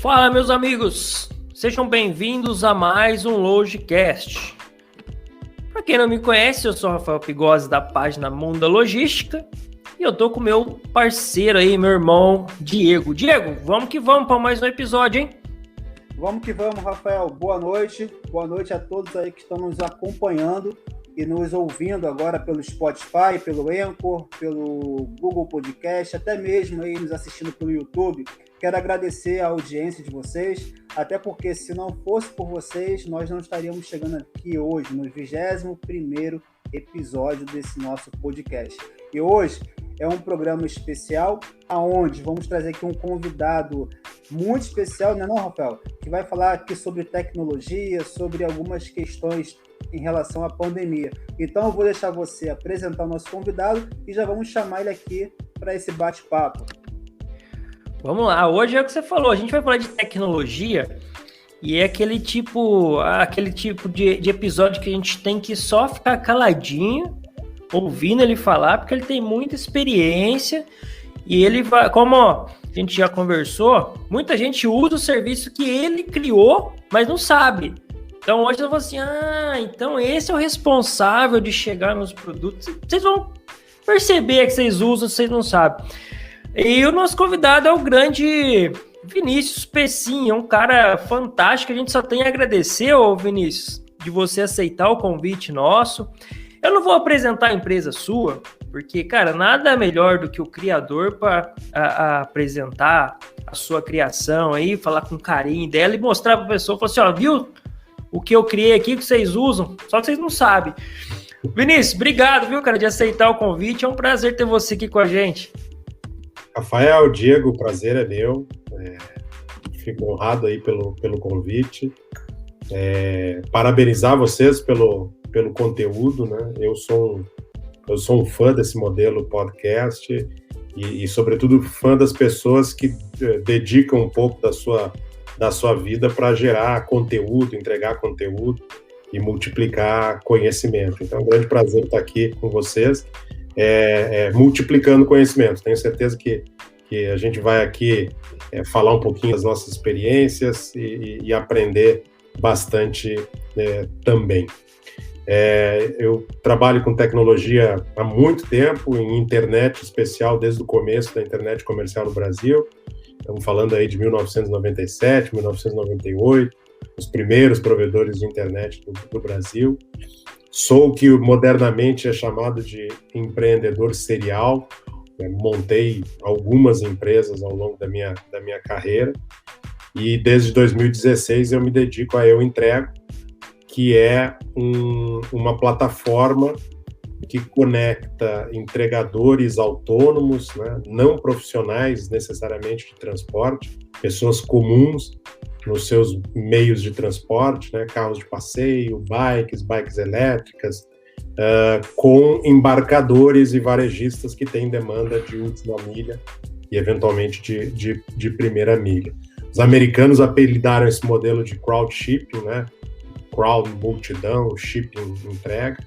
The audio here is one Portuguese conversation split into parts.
Fala, meus amigos! Sejam bem-vindos a mais um Logicast. Para quem não me conhece, eu sou o Rafael Pigozzi da página Mundo da Logística e eu tô com meu parceiro aí, meu irmão Diego. Diego, vamos que vamos para mais um episódio, hein? Vamos que vamos, Rafael. Boa noite a todos aí que estão nos acompanhando e nos ouvindo agora pelo Spotify, pelo Anchor, pelo Google Podcast, até mesmo aí nos assistindo pelo YouTube. Quero agradecer a audiência de vocês, até porque se não fosse por vocês, nós não estaríamos chegando aqui hoje, no 21º episódio desse nosso podcast. E hoje é um programa especial, aonde vamos trazer aqui um convidado muito especial, não é não, Rafael? Que vai falar aqui sobre tecnologia, sobre algumas questões em relação à pandemia. Então eu vou deixar você apresentar o nosso convidado e já vamos chamar ele aqui para esse bate-papo. Vamos lá, hoje é o que você falou, a gente vai falar de tecnologia e é aquele tipo de episódio que a gente tem que só ficar caladinho, ouvindo ele falar, porque ele tem muita experiência e ele vai, como a gente já conversou, muita gente usa o serviço que ele criou, mas não sabe. Então hoje eu vou assim, então esse é o responsável de chegar nos produtos. Vocês vão perceber que vocês usam, vocês não sabem. E o nosso convidado é o grande Vinícius Pecin, é um cara fantástico, a gente só tem a agradecer, ô Vinícius, de você aceitar o convite nosso. Eu não vou apresentar a empresa sua, porque, cara, nada melhor do que o criador para apresentar a sua criação aí, falar com carinho dela e mostrar para a pessoa, falar assim, ó, viu o que eu criei aqui que vocês usam, só que vocês não sabem. Vinícius, obrigado, viu, cara, de aceitar o convite, é um prazer ter você aqui com a gente. Rafael, Diego, o prazer é meu, fico honrado aí pelo convite, parabenizar vocês pelo conteúdo, né? Eu sou um fã desse modelo podcast e sobretudo, fã das pessoas que dedicam um pouco da sua vida para gerar conteúdo, entregar conteúdo e multiplicar conhecimento. Então, é um grande prazer estar aqui com vocês, multiplicando conhecimento. Tenho certeza que a gente vai aqui falar um pouquinho das nossas experiências e aprender bastante também. Eu trabalho com tecnologia há muito tempo, em internet especial, desde o começo da internet comercial no Brasil. Estamos falando aí de 1997, 1998, os primeiros provedores de internet do Brasil. Sou o que modernamente é chamado de empreendedor serial. Montei algumas empresas ao longo da minha carreira e desde 2016 eu me dedico a Eu Entrego, que é uma plataforma que conecta entregadores autônomos, né, não profissionais necessariamente de transporte, pessoas comuns nos seus meios de transporte, né, carros de passeio, bikes elétricas, com embarcadores e varejistas que têm demanda de última milha e eventualmente de primeira milha. Os americanos apelidaram esse modelo de crowd shipping, né, crowd, multidão, shipping, entrega.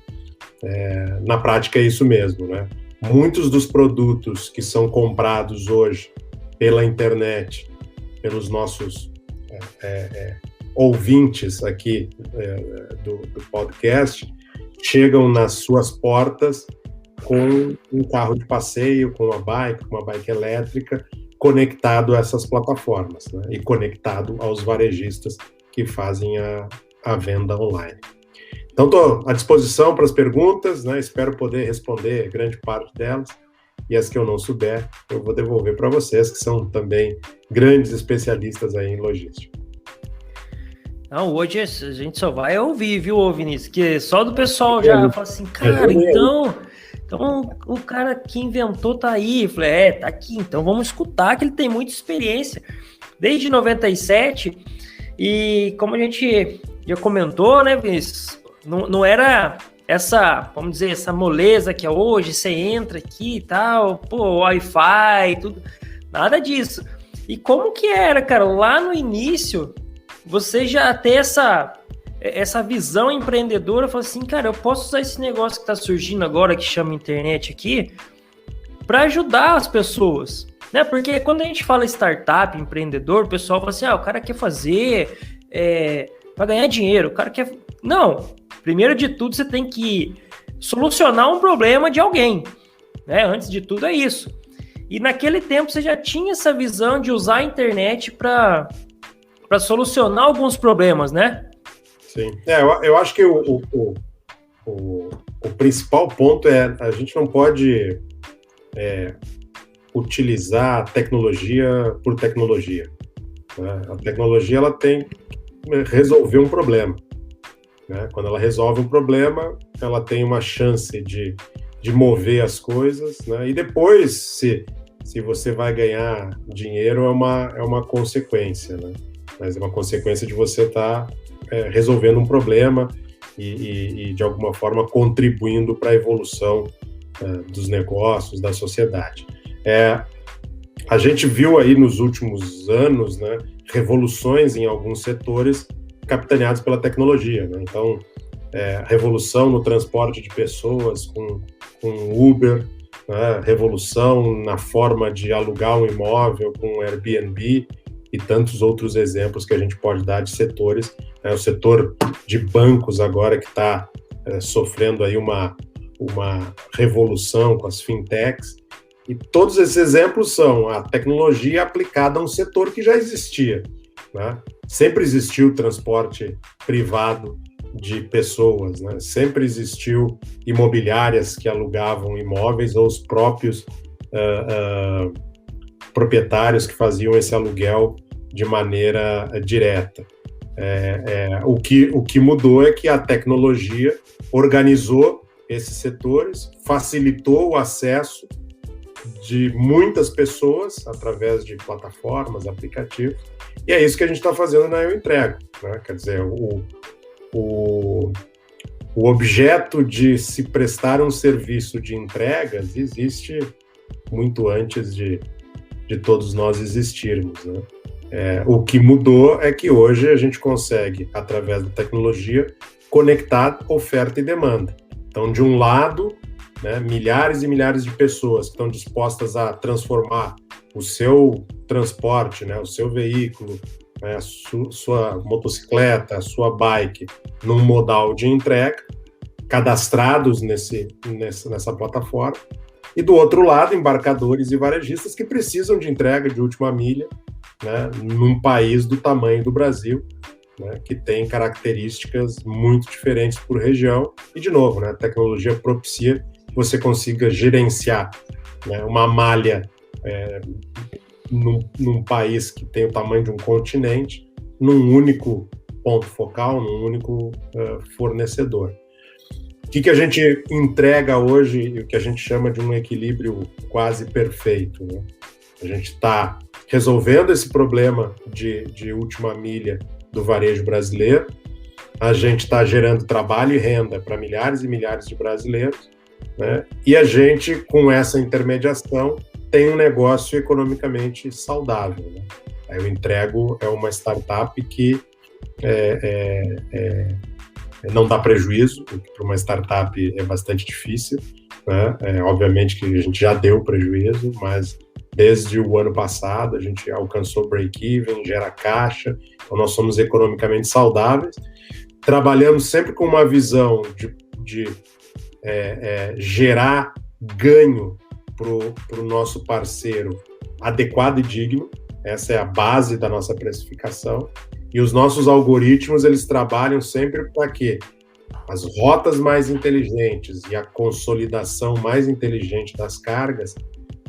Na prática é isso mesmo, né? Muitos dos produtos que são comprados hoje pela internet, pelos nossos ouvintes aqui do podcast, chegam nas suas portas com um carro de passeio, com uma bike elétrica, conectado a essas plataformas, né? E conectado aos varejistas que fazem a venda online. Então, estou à disposição para as perguntas, né? Espero poder responder grande parte delas, e as que eu não souber, eu vou devolver para vocês, que são também grandes especialistas aí em logística. Não, hoje a gente só vai ouvir, viu, Vinícius? Que só do pessoal já fala assim, cara, então o cara que inventou tá aí. Eu falei, tá aqui, então vamos escutar, que ele tem muita experiência. Desde 97, e como a gente já comentou, né, Vinícius? Não era essa, vamos dizer, essa moleza que é hoje, você entra aqui e tal, Wi-Fi, tudo, nada disso. E como que era, cara, lá no início, você já ter essa visão empreendedora, falar assim, cara, eu posso usar esse negócio que tá surgindo agora, que chama internet aqui, para ajudar as pessoas. Né? Porque quando a gente fala startup, empreendedor, o pessoal fala assim, o cara quer fazer para ganhar dinheiro, o cara quer... Não, primeiro de tudo você tem que solucionar um problema de alguém, né? Antes de tudo é isso. E naquele tempo você já tinha essa visão de usar a internet para solucionar alguns problemas, né? Sim. Eu acho que o principal ponto é a gente não pode utilizar a tecnologia por tecnologia. Né? A tecnologia ela tem que resolver um problema. Né? Quando ela resolve um problema, ela tem uma chance de mover as coisas, né? E depois, se você vai ganhar dinheiro, é uma consequência, né? Mas é uma consequência de você estar resolvendo um problema e, de alguma forma, contribuindo para a evolução dos negócios, da sociedade. A gente viu aí nos últimos anos, né, revoluções em alguns setores capitaneados pela tecnologia, né? Então, revolução no transporte de pessoas com Uber, né? Revolução na forma de alugar um imóvel com Airbnb e tantos outros exemplos que a gente pode dar de setores. Né? O setor de bancos agora que está sofrendo aí uma revolução com as fintechs. E todos esses exemplos são a tecnologia aplicada a um setor que já existia. Né? Sempre existiu transporte privado de pessoas, né? Sempre existiu imobiliárias que alugavam imóveis ou os próprios proprietários que faziam esse aluguel de maneira direta. O que mudou é que a tecnologia organizou esses setores, facilitou o acesso de muitas pessoas através de plataformas, aplicativos, e é isso que a gente está fazendo na Eu Entrego, né? Quer dizer, o objeto de se prestar um serviço de entregas existe muito antes de todos nós existirmos, né? O que mudou é que hoje a gente consegue, através da tecnologia, conectar oferta e demanda. Então, de um lado, né, milhares e milhares de pessoas que estão dispostas a transformar o seu transporte, né, o seu veículo, né, a sua motocicleta, a sua bike, num modal de entrega, cadastrados nessa plataforma. E do outro lado, embarcadores e varejistas que precisam de entrega de última milha, né, num país do tamanho do Brasil, né, que tem características muito diferentes por região. E, de novo, né, a tecnologia propicia que você consiga gerenciar, né, uma malha num país que tem o tamanho de um continente, num único ponto focal, num único fornecedor. O que a gente entrega hoje e o que a gente chama de um equilíbrio quase perfeito, né? A gente está resolvendo esse problema de última milha do varejo brasileiro, a gente está gerando trabalho e renda para milhares e milhares de brasileiros, né? E a gente, com essa intermediação, tem um negócio economicamente saudável, né? A Eu Entrego é uma startup que não dá prejuízo, o que para uma startup é bastante difícil, né? Obviamente que a gente já deu prejuízo, mas desde o ano passado a gente alcançou break-even, gera caixa, então nós somos economicamente saudáveis. Trabalhamos sempre com uma visão de gerar ganho para o nosso parceiro adequado e digno. Essa é a base da nossa precificação. E os nossos algoritmos, eles trabalham sempre para que as rotas mais inteligentes e a consolidação mais inteligente das cargas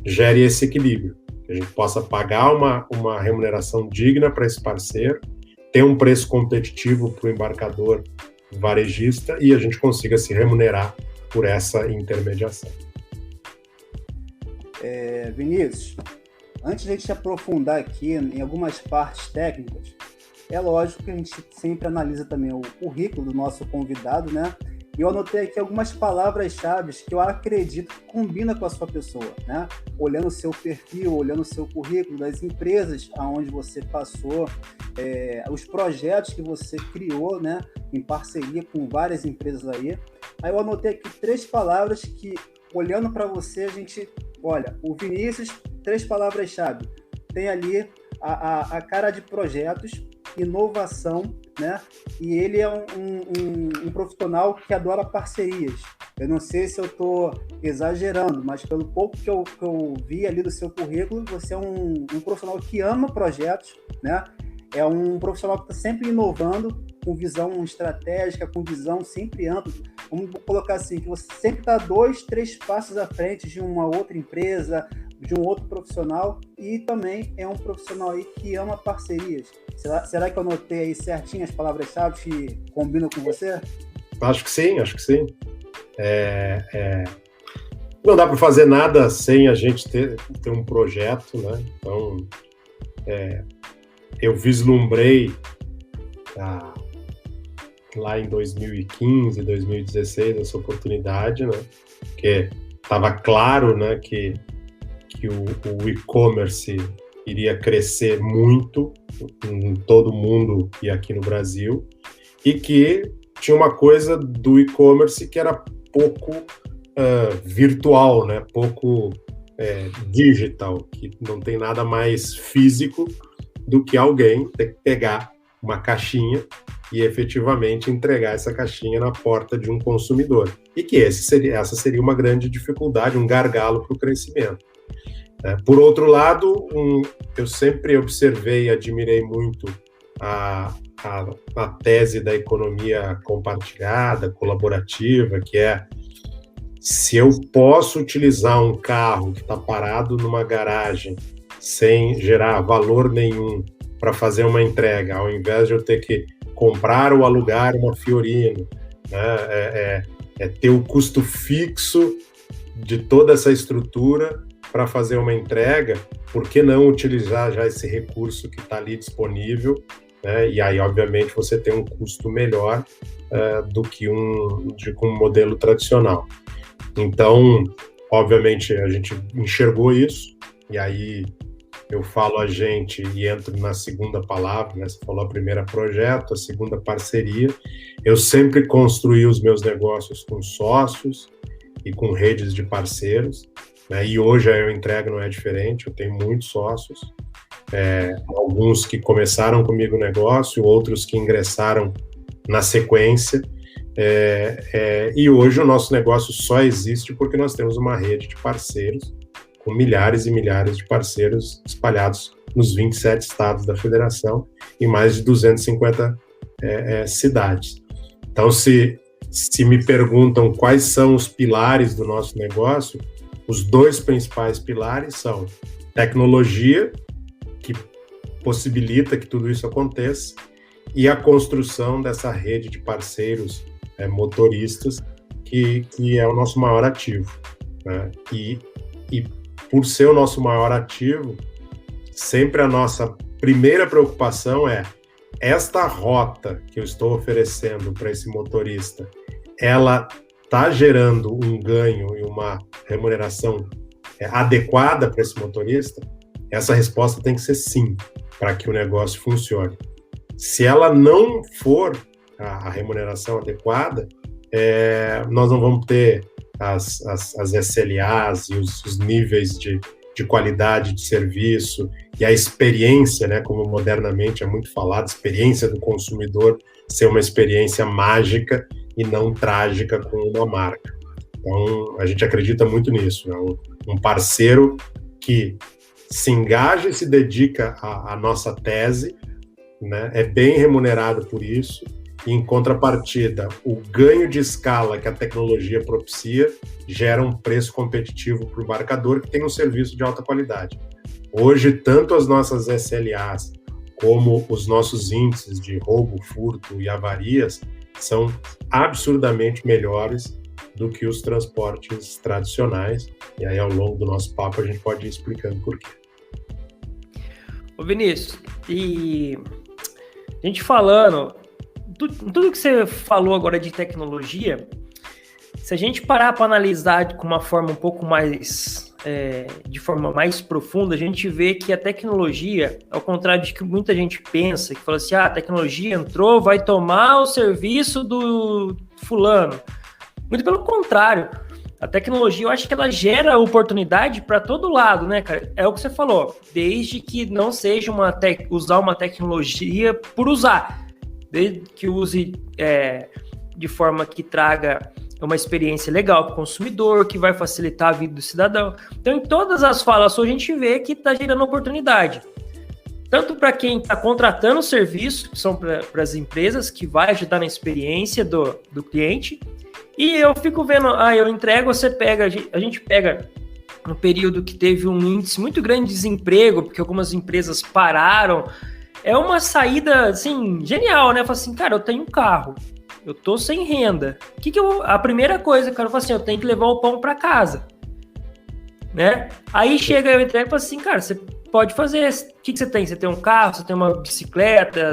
gere esse equilíbrio, que a gente possa pagar uma remuneração digna para esse parceiro, ter um preço competitivo para o embarcador varejista e a gente consiga se remunerar por essa intermediação. Vinícius, antes de a gente aprofundar aqui em algumas partes técnicas, é lógico que a gente sempre analisa também o currículo do nosso convidado, né? E eu anotei aqui algumas palavras-chave que eu acredito que combinam com a sua pessoa, né? Olhando o seu perfil, olhando o seu currículo, das empresas aonde você passou, os projetos que você criou, né? Em parceria com várias empresas aí. Aí eu anotei aqui 3 palavras que, olhando para você, a gente olha, o Vinícius, 3 palavras-chave. Tem ali a cara de projetos, inovação, né? E ele é um profissional que adora parcerias. Eu não sei se eu estou exagerando, mas pelo pouco que eu vi ali do seu currículo, você é um profissional que ama projetos, né? É um profissional que está sempre inovando, com visão estratégica, com visão sempre ampla. Vamos colocar assim, que você sempre está 2, 3 passos à frente de uma outra empresa, de um outro profissional, e também é um profissional aí que ama parcerias. Será que eu anotei aí certinho as palavras-chave que combinam com você? Acho que sim. Não dá para fazer nada sem a gente ter um projeto, né? Então, eu vislumbrei lá em 2015, 2016 essa oportunidade, né? Porque estava claro, né, que o e-commerce iria crescer muito em todo o mundo e aqui no Brasil, e que tinha uma coisa do e-commerce que era pouco virtual, né? Pouco digital, que não tem nada mais físico do que alguém ter que pegar uma caixinha e efetivamente entregar essa caixinha na porta de um consumidor. E que essa seria uma grande dificuldade, um gargalo para o crescimento. Por outro lado, eu sempre observei e admirei muito a tese da economia compartilhada, colaborativa, que é: se eu posso utilizar um carro que está parado numa garagem sem gerar valor nenhum para fazer uma entrega, ao invés de eu ter que comprar ou alugar uma Fiorino, né, ter o custo fixo de toda essa estrutura para fazer uma entrega, por que não utilizar já esse recurso que está ali disponível, né? E aí, obviamente, você tem um custo melhor do que um modelo tradicional. Então, obviamente, a gente enxergou isso, e aí eu falo a gente e entro na segunda palavra, né? Você falou a primeira projeto, a segunda parceria. Eu sempre construí os meus negócios com sócios e com redes de parceiros, né? E hoje a Eu Entrego não é diferente, eu tenho muitos sócios, alguns que começaram comigo o negócio, outros que ingressaram na sequência, e hoje o nosso negócio só existe porque nós temos uma rede de parceiros, com milhares e milhares de parceiros espalhados nos 27 estados da federação e mais de 250 cidades. Então, se me perguntam quais são os pilares do nosso negócio, os 2 principais pilares são tecnologia, que possibilita que tudo isso aconteça, e a construção dessa rede de parceiros motoristas, que é o nosso maior ativo, né? E por ser o nosso maior ativo, sempre a nossa primeira preocupação é: esta rota que eu estou oferecendo para esse motorista, ela está gerando um ganho e uma remuneração adequada para esse motorista? Essa resposta tem que ser sim, para que o negócio funcione. Se ela não for a remuneração adequada, nós não vamos ter as SLAs e os níveis de qualidade de serviço e a experiência, né, como modernamente é muito falado, experiência do consumidor ser uma experiência mágica e não trágica com uma marca. Então, a gente acredita muito nisso, né? Um parceiro que se engaja e se dedica à nossa tese, né, é bem remunerado por isso, e, em contrapartida, o ganho de escala que a tecnologia propicia gera um preço competitivo para o embarcador que tem um serviço de alta qualidade. Hoje, tanto as nossas SLAs como os nossos índices de roubo, furto e avarias são absurdamente melhores do que os transportes tradicionais, e aí ao longo do nosso papo a gente pode ir explicando por quê. Ô Vinícius, e a gente falando, tudo que você falou agora de tecnologia, se a gente parar para analisar com uma forma um pouco mais, de forma mais profunda, a gente vê que a tecnologia, ao contrário de que muita gente pensa, que fala assim, a tecnologia entrou, vai tomar o serviço do fulano. Muito pelo contrário, A tecnologia, eu acho que ela gera oportunidade para todo lado, né, cara? É o que você falou, desde que não seja usar uma tecnologia por usar, desde que use de forma que traga uma experiência legal para o consumidor, que vai facilitar a vida do cidadão. Então, em todas as falas, a gente vê que está gerando oportunidade. Tanto para quem está contratando o serviço, que são para as empresas, que vai ajudar na experiência do cliente. E eu fico vendo, eu entrego, você pega, a gente pega um período que teve um índice muito grande de desemprego, porque algumas empresas pararam. É uma saída, assim, genial, né? Fala assim, cara, eu tenho um carro, eu tô sem renda. A primeira coisa, cara, eu falo assim, eu tenho que levar o pão para casa, né? Aí chega, eu entrego e falo assim, cara, você pode fazer, o que você tem? Você tem um carro, você tem uma bicicleta...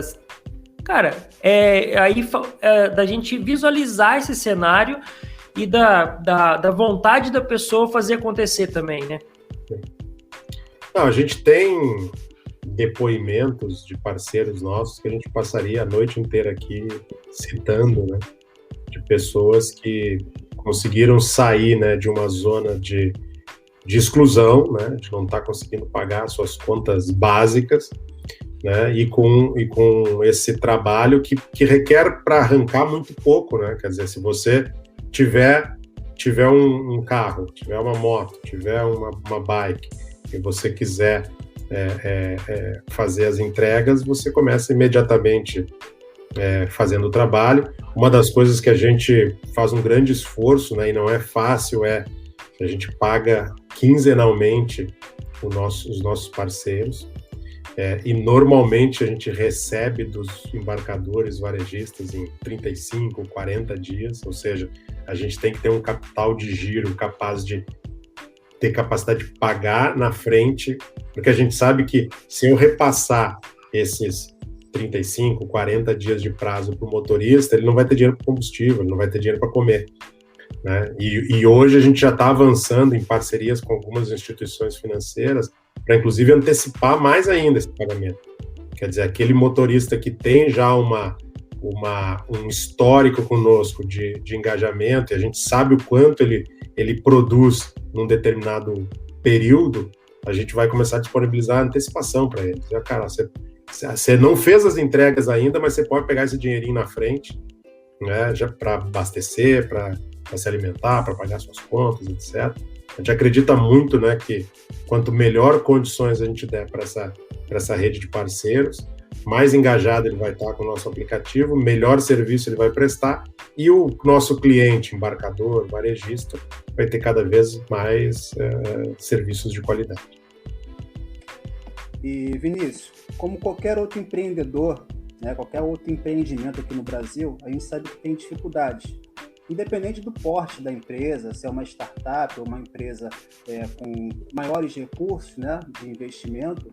Cara, da gente visualizar esse cenário e da vontade da pessoa fazer acontecer também, né? Não, a gente tem depoimentos de parceiros nossos que a gente passaria a noite inteira aqui citando, né? De pessoas que conseguiram sair, né, de uma zona de exclusão, né? De não estar conseguindo pagar suas contas básicas, né, e com esse trabalho que requer para arrancar muito pouco, né? Quer dizer, se você tiver um carro, tiver uma moto, tiver uma bike, e você quiser fazer as entregas, você começa imediatamente fazendo o trabalho. Uma das coisas que a gente faz um grande esforço, né, e não é fácil, a gente paga quinzenalmente os nossos parceiros. E normalmente a gente recebe dos embarcadores varejistas em 35, 40 dias, ou seja, a gente tem que ter um capital de giro capaz de ter capacidade de pagar na frente, porque a gente sabe que se eu repassar esses 35, 40 dias de prazo para o motorista, ele não vai ter dinheiro para combustível, ele não vai ter dinheiro para comer, né? E hoje a gente já está avançando em parcerias com algumas instituições financeiras para, inclusive, antecipar mais ainda esse pagamento. Quer dizer, aquele motorista que tem já um histórico conosco de engajamento, e a gente sabe o quanto ele produz num determinado período, a gente vai começar a disponibilizar antecipação para eles. Cara, você não fez as entregas ainda, mas você pode pegar esse dinheirinho na frente, né, já para abastecer, para se alimentar, para pagar suas contas, etc. A gente acredita muito, né, que quanto melhor condições a gente der para essa rede de parceiros, mais engajado ele vai estar com o nosso aplicativo, melhor serviço ele vai prestar, e o nosso cliente, embarcador, varejista, vai ter cada vez mais serviços de qualidade. E, Vinícius, como qualquer outro empreendedor, né, qualquer outro empreendimento aqui no Brasil, a gente sabe que tem dificuldades. Independente do porte da empresa, se é uma startup ou uma empresa com maiores recursos, né, de investimento,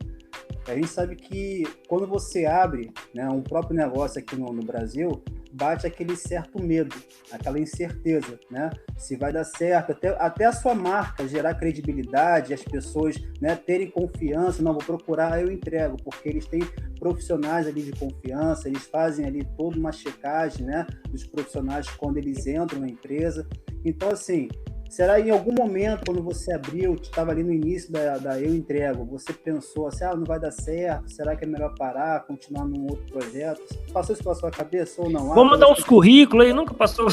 a gente sabe que quando você abre, né, um próprio negócio aqui no Brasil, bate aquele certo medo, aquela incerteza, né? Se vai dar certo, até a sua marca gerar credibilidade, as pessoas, né, terem confiança, não, vou procurar, eu entrego, porque eles têm profissionais ali de confiança, eles fazem ali toda uma checagem, né, dos profissionais quando eles entram na empresa. Então, assim, será em algum momento, quando você abriu, estava ali no início da Eu Entrego, você pensou assim, não vai dar certo, será que é melhor parar, continuar num outro projeto? Passou isso pela sua cabeça ou não? Vamos mandar uns currículos aí, nunca passou.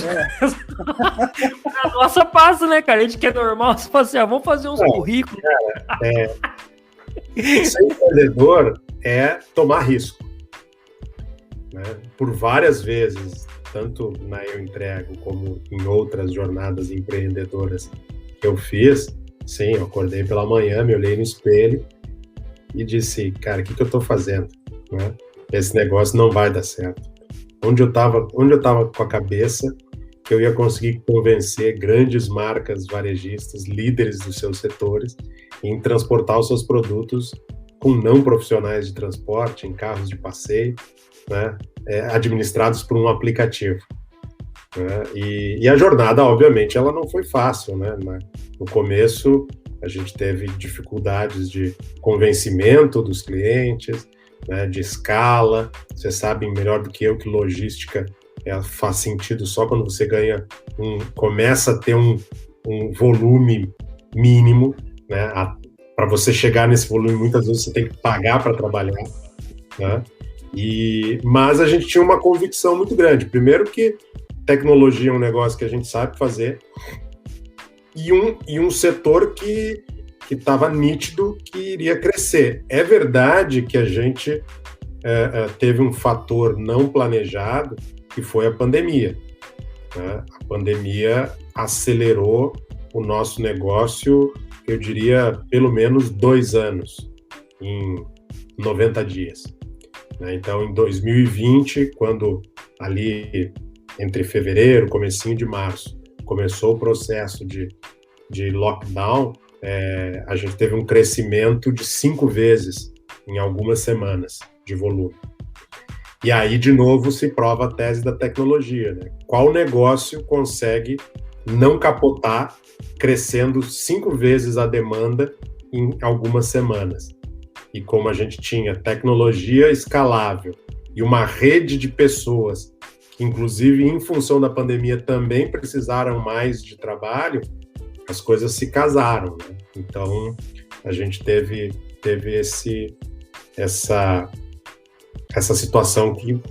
A nossa passa, né, cara? A gente que é normal, você fala assim, vamos fazer uns currículos. Ser empreendedor é tomar risco, né? Por várias vezes, tanto na Eu Entrego como em outras jornadas empreendedoras que eu fiz, sim, eu acordei pela manhã, me olhei no espelho e disse, cara, o que eu estou fazendo? Né? Esse negócio não vai dar certo. Onde eu estava com a cabeça que eu ia conseguir convencer grandes marcas varejistas, líderes dos seus setores, em transportar os seus produtos com não profissionais de transporte, em carros de passeio, né, administrados por um aplicativo. Né? E a jornada, obviamente, ela não foi fácil. Né? No começo, a gente teve dificuldades de convencimento dos clientes, né, de escala. Vocês sabem melhor do que eu que logística faz sentido só quando você começa a ter um volume mínimo, né? Para você chegar nesse volume, muitas vezes você tem que pagar para trabalhar, né? Mas a gente tinha uma convicção muito grande. Primeiro que tecnologia é um negócio que a gente sabe fazer, e um setor que estava nítido que iria crescer. É verdade que a gente teve um fator não planejado, que foi a pandemia, né? A pandemia acelerou o nosso negócio, eu diria, pelo menos 2 anos, em 90 dias. Então, em 2020, quando ali entre fevereiro, comecinho de março, começou o processo de lockdown, a gente teve um crescimento de 5 vezes em algumas semanas de volume. E aí, de novo, se prova a tese da tecnologia, né? Qual negócio consegue não capotar, crescendo 5 vezes a demanda em algumas semanas? E como a gente tinha tecnologia escalável e uma rede de pessoas que, inclusive, em função da pandemia, também precisaram mais de trabalho, as coisas se casaram, né? Então, a gente teve essa situação que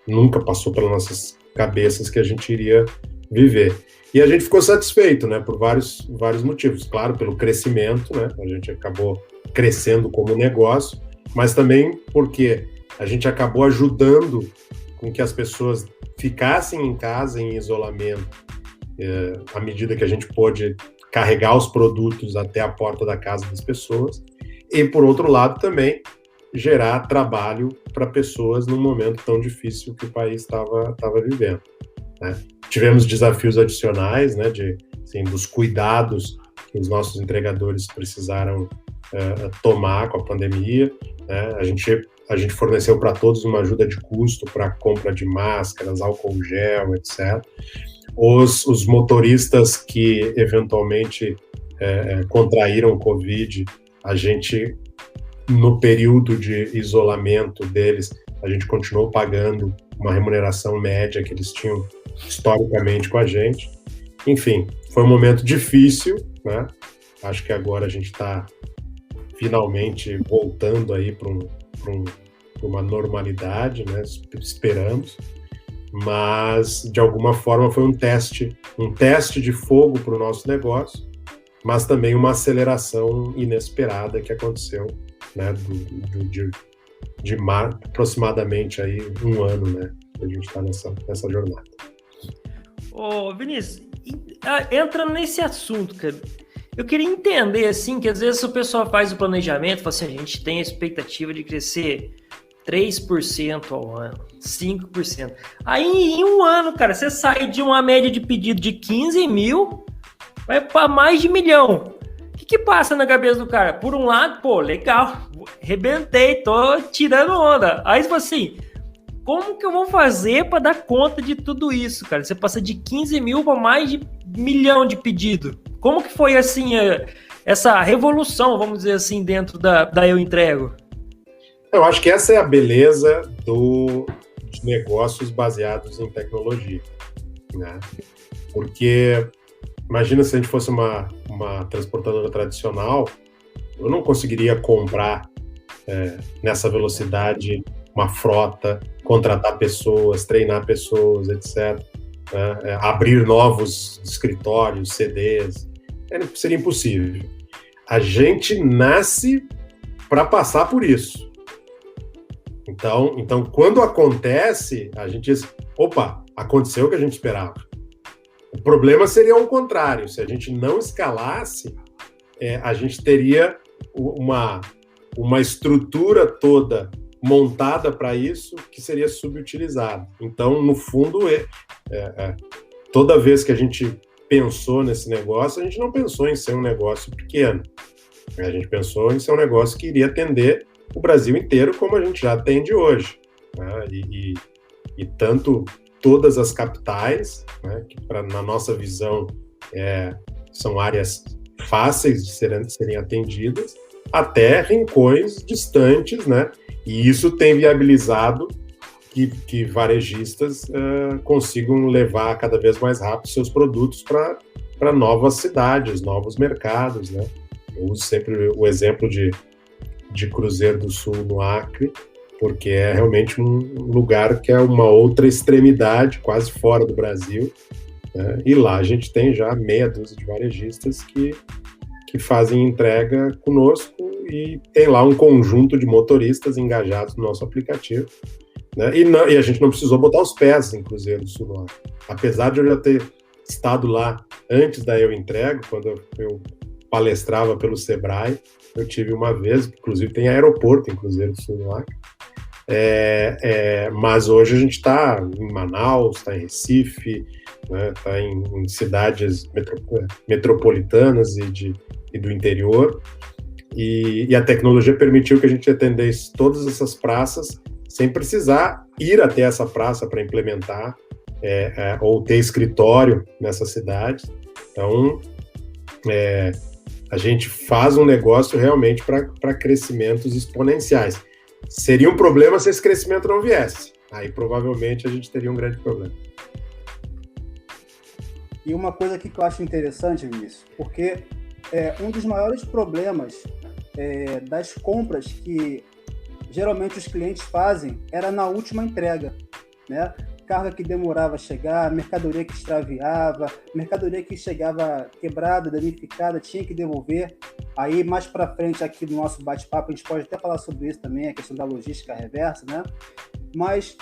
nunca passou pelas nossas cabeças que a gente iria viver. E a gente ficou satisfeito, né, por vários motivos. Claro, pelo crescimento, né, a gente acabou crescendo como negócio, mas também porque a gente acabou ajudando com que as pessoas ficassem em casa, em isolamento, à medida que a gente pôde carregar os produtos até a porta da casa das pessoas, e, por outro lado, também gerar trabalho para pessoas num momento tão difícil que o país estava vivendo, né? Tivemos desafios adicionais, né, dos cuidados que os nossos entregadores precisaram tomar com a pandemia, né? A gente forneceu para todos uma ajuda de custo para compra de máscaras, álcool gel, etc. Os motoristas que eventualmente contraíram o Covid, a gente, no período de isolamento deles, a gente continuou pagando uma remuneração média que eles tinham historicamente com a gente. Enfim, foi um momento difícil, né? Acho que agora a gente está finalmente voltando aí para uma normalidade, né? Esperamos. Mas, de alguma forma, foi um teste de fogo para o nosso negócio, mas também uma aceleração inesperada que aconteceu, né, de aproximadamente aí 1 ano, né, que a gente está nessa jornada. Ô, Vinícius, entra nesse assunto, cara. Eu queria entender, assim, que às vezes o pessoal faz o planejamento, fala assim, a gente tem a expectativa de crescer 3% ao ano, 5%. Aí, em 1 ano, cara, você sai de uma média de pedido de 15 mil, vai para mais de 1 milhão. O que passa na cabeça do cara? Por um lado, pô, legal, arrebentei, tô tirando onda. Aí você fala assim, como que eu vou fazer para dar conta de tudo isso, cara? Você passa de 15 mil para mais de 1 milhão de pedido. Como que foi, assim, essa revolução, vamos dizer assim, dentro da Eu Entrego? Eu acho que essa é a beleza de negócios baseados em tecnologia, né? Porque imagina se a gente fosse uma transportadora tradicional, eu não conseguiria comprar nessa velocidade uma frota, contratar pessoas, treinar pessoas, etc. Né? Abrir novos escritórios, CDs, seria impossível. A gente nasce para passar por isso. Então, quando acontece, a gente diz, opa, aconteceu o que a gente esperava. O problema seria o contrário. Se a gente não escalasse, a gente teria uma estrutura toda montada para isso que seria subutilizada. Então, no fundo, toda vez que a gente pensou nesse negócio, a gente não pensou em ser um negócio pequeno. A gente pensou em ser um negócio que iria atender o Brasil inteiro, como a gente já atende hoje, né? E tanto todas as capitais, né, que na nossa visão são áreas fáceis de serem atendidas, até rincões distantes, né? E isso tem viabilizado que varejistas consigam levar cada vez mais rápido seus produtos para para novas cidades, novos mercados, né? Eu uso sempre o exemplo de Cruzeiro do Sul, no Acre, porque é realmente um lugar que é uma outra extremidade, quase fora do Brasil, né? E lá a gente tem já meia dúzia de varejistas que fazem entrega conosco e tem lá um conjunto de motoristas engajados no nosso aplicativo, né? E a gente não precisou botar os pés em Cruzeiro do Sul, no Acre. Apesar de eu já ter estado lá antes da Eu Entrego, quando eu palestrava pelo Sebrae, eu tive uma vez, inclusive tem aeroporto em Cruzeiro do Sul, no Acre. Mas hoje a gente está em Manaus, está em Recife, né, está em cidades metropolitanas e do interior, e a tecnologia permitiu que a gente atendesse todas essas praças sem precisar ir até essa praça para implementar ou ter escritório nessa cidade. Então, a gente faz um negócio realmente para crescimentos exponenciais. Seria um problema se esse crescimento não viesse. Aí, provavelmente, a gente teria um grande problema. E uma coisa aqui que eu acho interessante, Vinícius, porque um dos maiores problemas das compras que geralmente os clientes fazem era na última entrega, né? Carga que demorava a chegar, mercadoria que extraviava, mercadoria que chegava quebrada, danificada, tinha que devolver. Aí, mais para frente, aqui no nosso bate-papo, a gente pode até falar sobre isso também, a questão da logística reversa, né? Mas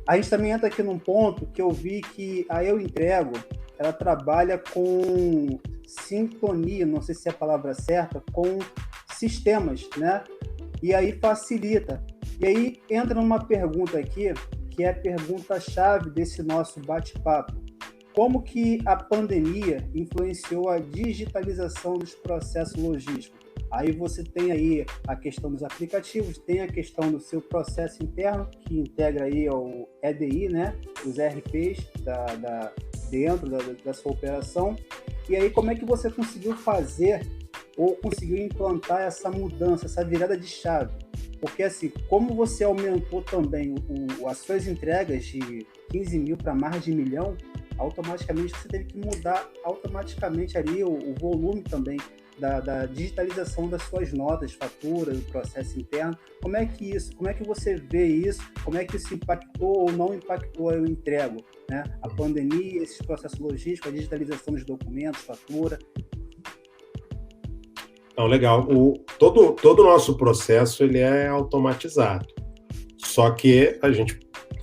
a gente também entra aqui num ponto que eu vi que a Eu Entrego, ela trabalha com sintonia, não sei se é a palavra certa, com sistemas, né? E aí facilita. E aí entra numa pergunta aqui, que é a pergunta-chave desse nosso bate-papo. Como que a pandemia influenciou a digitalização dos processos logísticos? Aí você tem aí a questão dos aplicativos, tem a questão do seu processo interno, que integra aí ao EDI, né? Os RPs dentro da sua operação. E aí como é que você conseguiu fazer ou conseguiu implantar essa mudança, essa virada de chave? Porque, assim, como você aumentou também as suas entregas de 15 mil para mais de 1 milhão, automaticamente você teve que mudar automaticamente ali o volume também da digitalização das suas notas, faturas, do processo interno. Como é que você vê isso? Como é que isso impactou ou não impactou a Eu Entrego, né? A pandemia, esses processos logísticos, a digitalização dos documentos, fatura. Então, legal. Todo o nosso processo ele é automatizado. Só que a gente,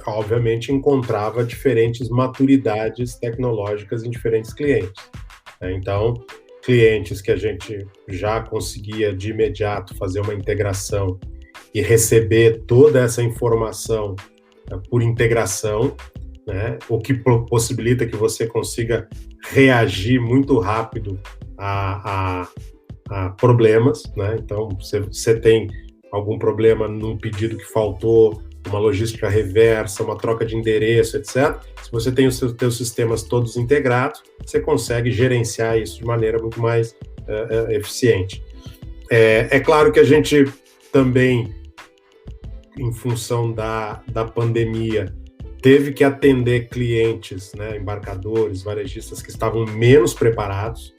obviamente, encontrava diferentes maturidades tecnológicas em diferentes clientes. Então, clientes que a gente já conseguia de imediato fazer uma integração e receber toda essa informação por integração, né? O que possibilita que você consiga reagir muito rápido a problemas, né? Então, você tem algum problema num pedido que faltou, uma logística reversa, uma troca de endereço, etc. Se você tem os seus sistemas todos integrados, você consegue gerenciar isso de maneira muito mais eficiente. É claro que a gente também, em função da pandemia, teve que atender clientes, né, embarcadores, varejistas que estavam menos preparados,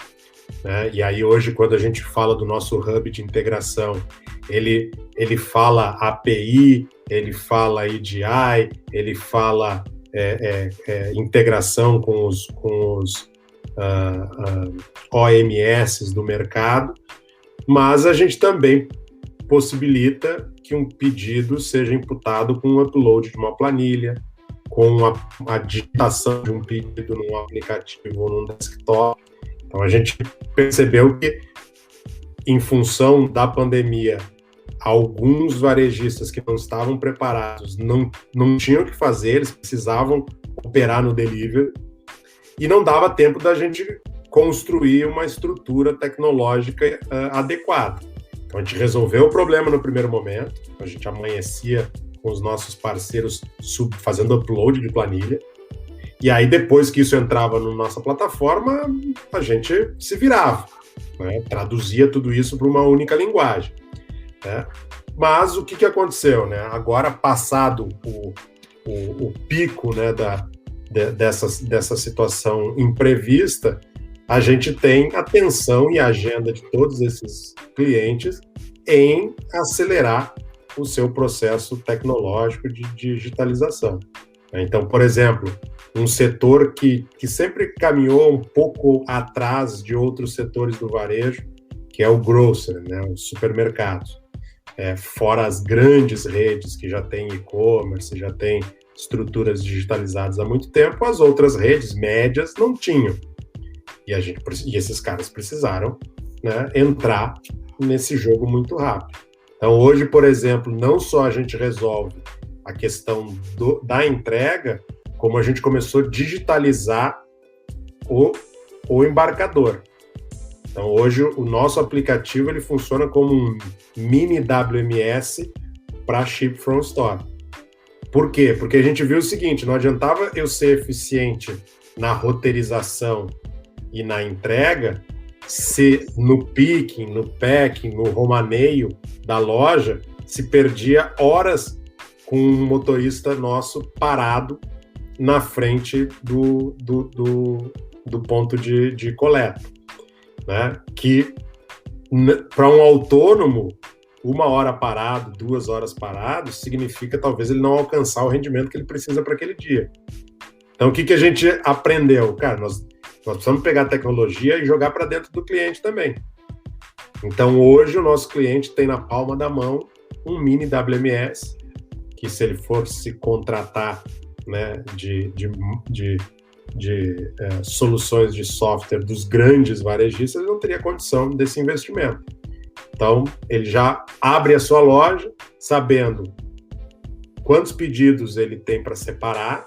né? E aí hoje, quando a gente fala do nosso hub de integração, ele fala API, ele fala EDI, ele fala integração com os OMS do mercado, mas a gente também possibilita que um pedido seja imputado com o upload de uma planilha, com a digitação de um pedido num aplicativo ou num desktop. Então, a gente percebeu que, em função da pandemia, alguns varejistas que não estavam preparados não tinham o que fazer, eles precisavam operar no delivery, e não dava tempo da gente construir uma estrutura tecnológica adequada. Então, a gente resolveu o problema no primeiro momento, a gente amanhecia com os nossos parceiros fazendo upload de planilha, e aí, depois que isso entrava na nossa plataforma, a gente se virava, né? Traduzia tudo isso para uma única linguagem, né? Mas o que aconteceu, né? Agora, passado o pico, né, dessa situação imprevista, a gente tem atenção e agenda de todos esses clientes em acelerar o seu processo tecnológico de digitalização. Então, por exemplo, um setor que sempre caminhou um pouco atrás de outros setores do varejo, que é o grocery, né, os supermercados. Fora as grandes redes que já têm e-commerce, já têm estruturas digitalizadas há muito tempo, as outras redes médias não tinham. E esses caras precisaram, né, entrar nesse jogo muito rápido. Então, hoje, por exemplo, não só a gente resolve a questão da entrega, como a gente começou a digitalizar o embarcador. Então, hoje, o nosso aplicativo ele funciona como um mini WMS para Ship from Store. Por quê? Porque a gente viu o seguinte, não adiantava eu ser eficiente na roteirização e na entrega se no picking, no packing, no romaneio da loja se perdia horas com um motorista nosso parado na frente do ponto de coleta. Né? Que para um autônomo, 1 hora parado, 2 horas parado, significa talvez ele não alcançar o rendimento que ele precisa para aquele dia. Então, o que a gente aprendeu? Cara, nós precisamos pegar a tecnologia e jogar para dentro do cliente também. Então, hoje, o nosso cliente tem na palma da mão um mini WMS, que se ele for se contratar, né, de soluções de software dos grandes varejistas, ele não teria condição desse investimento. Então, ele já abre a sua loja sabendo quantos pedidos ele tem para separar,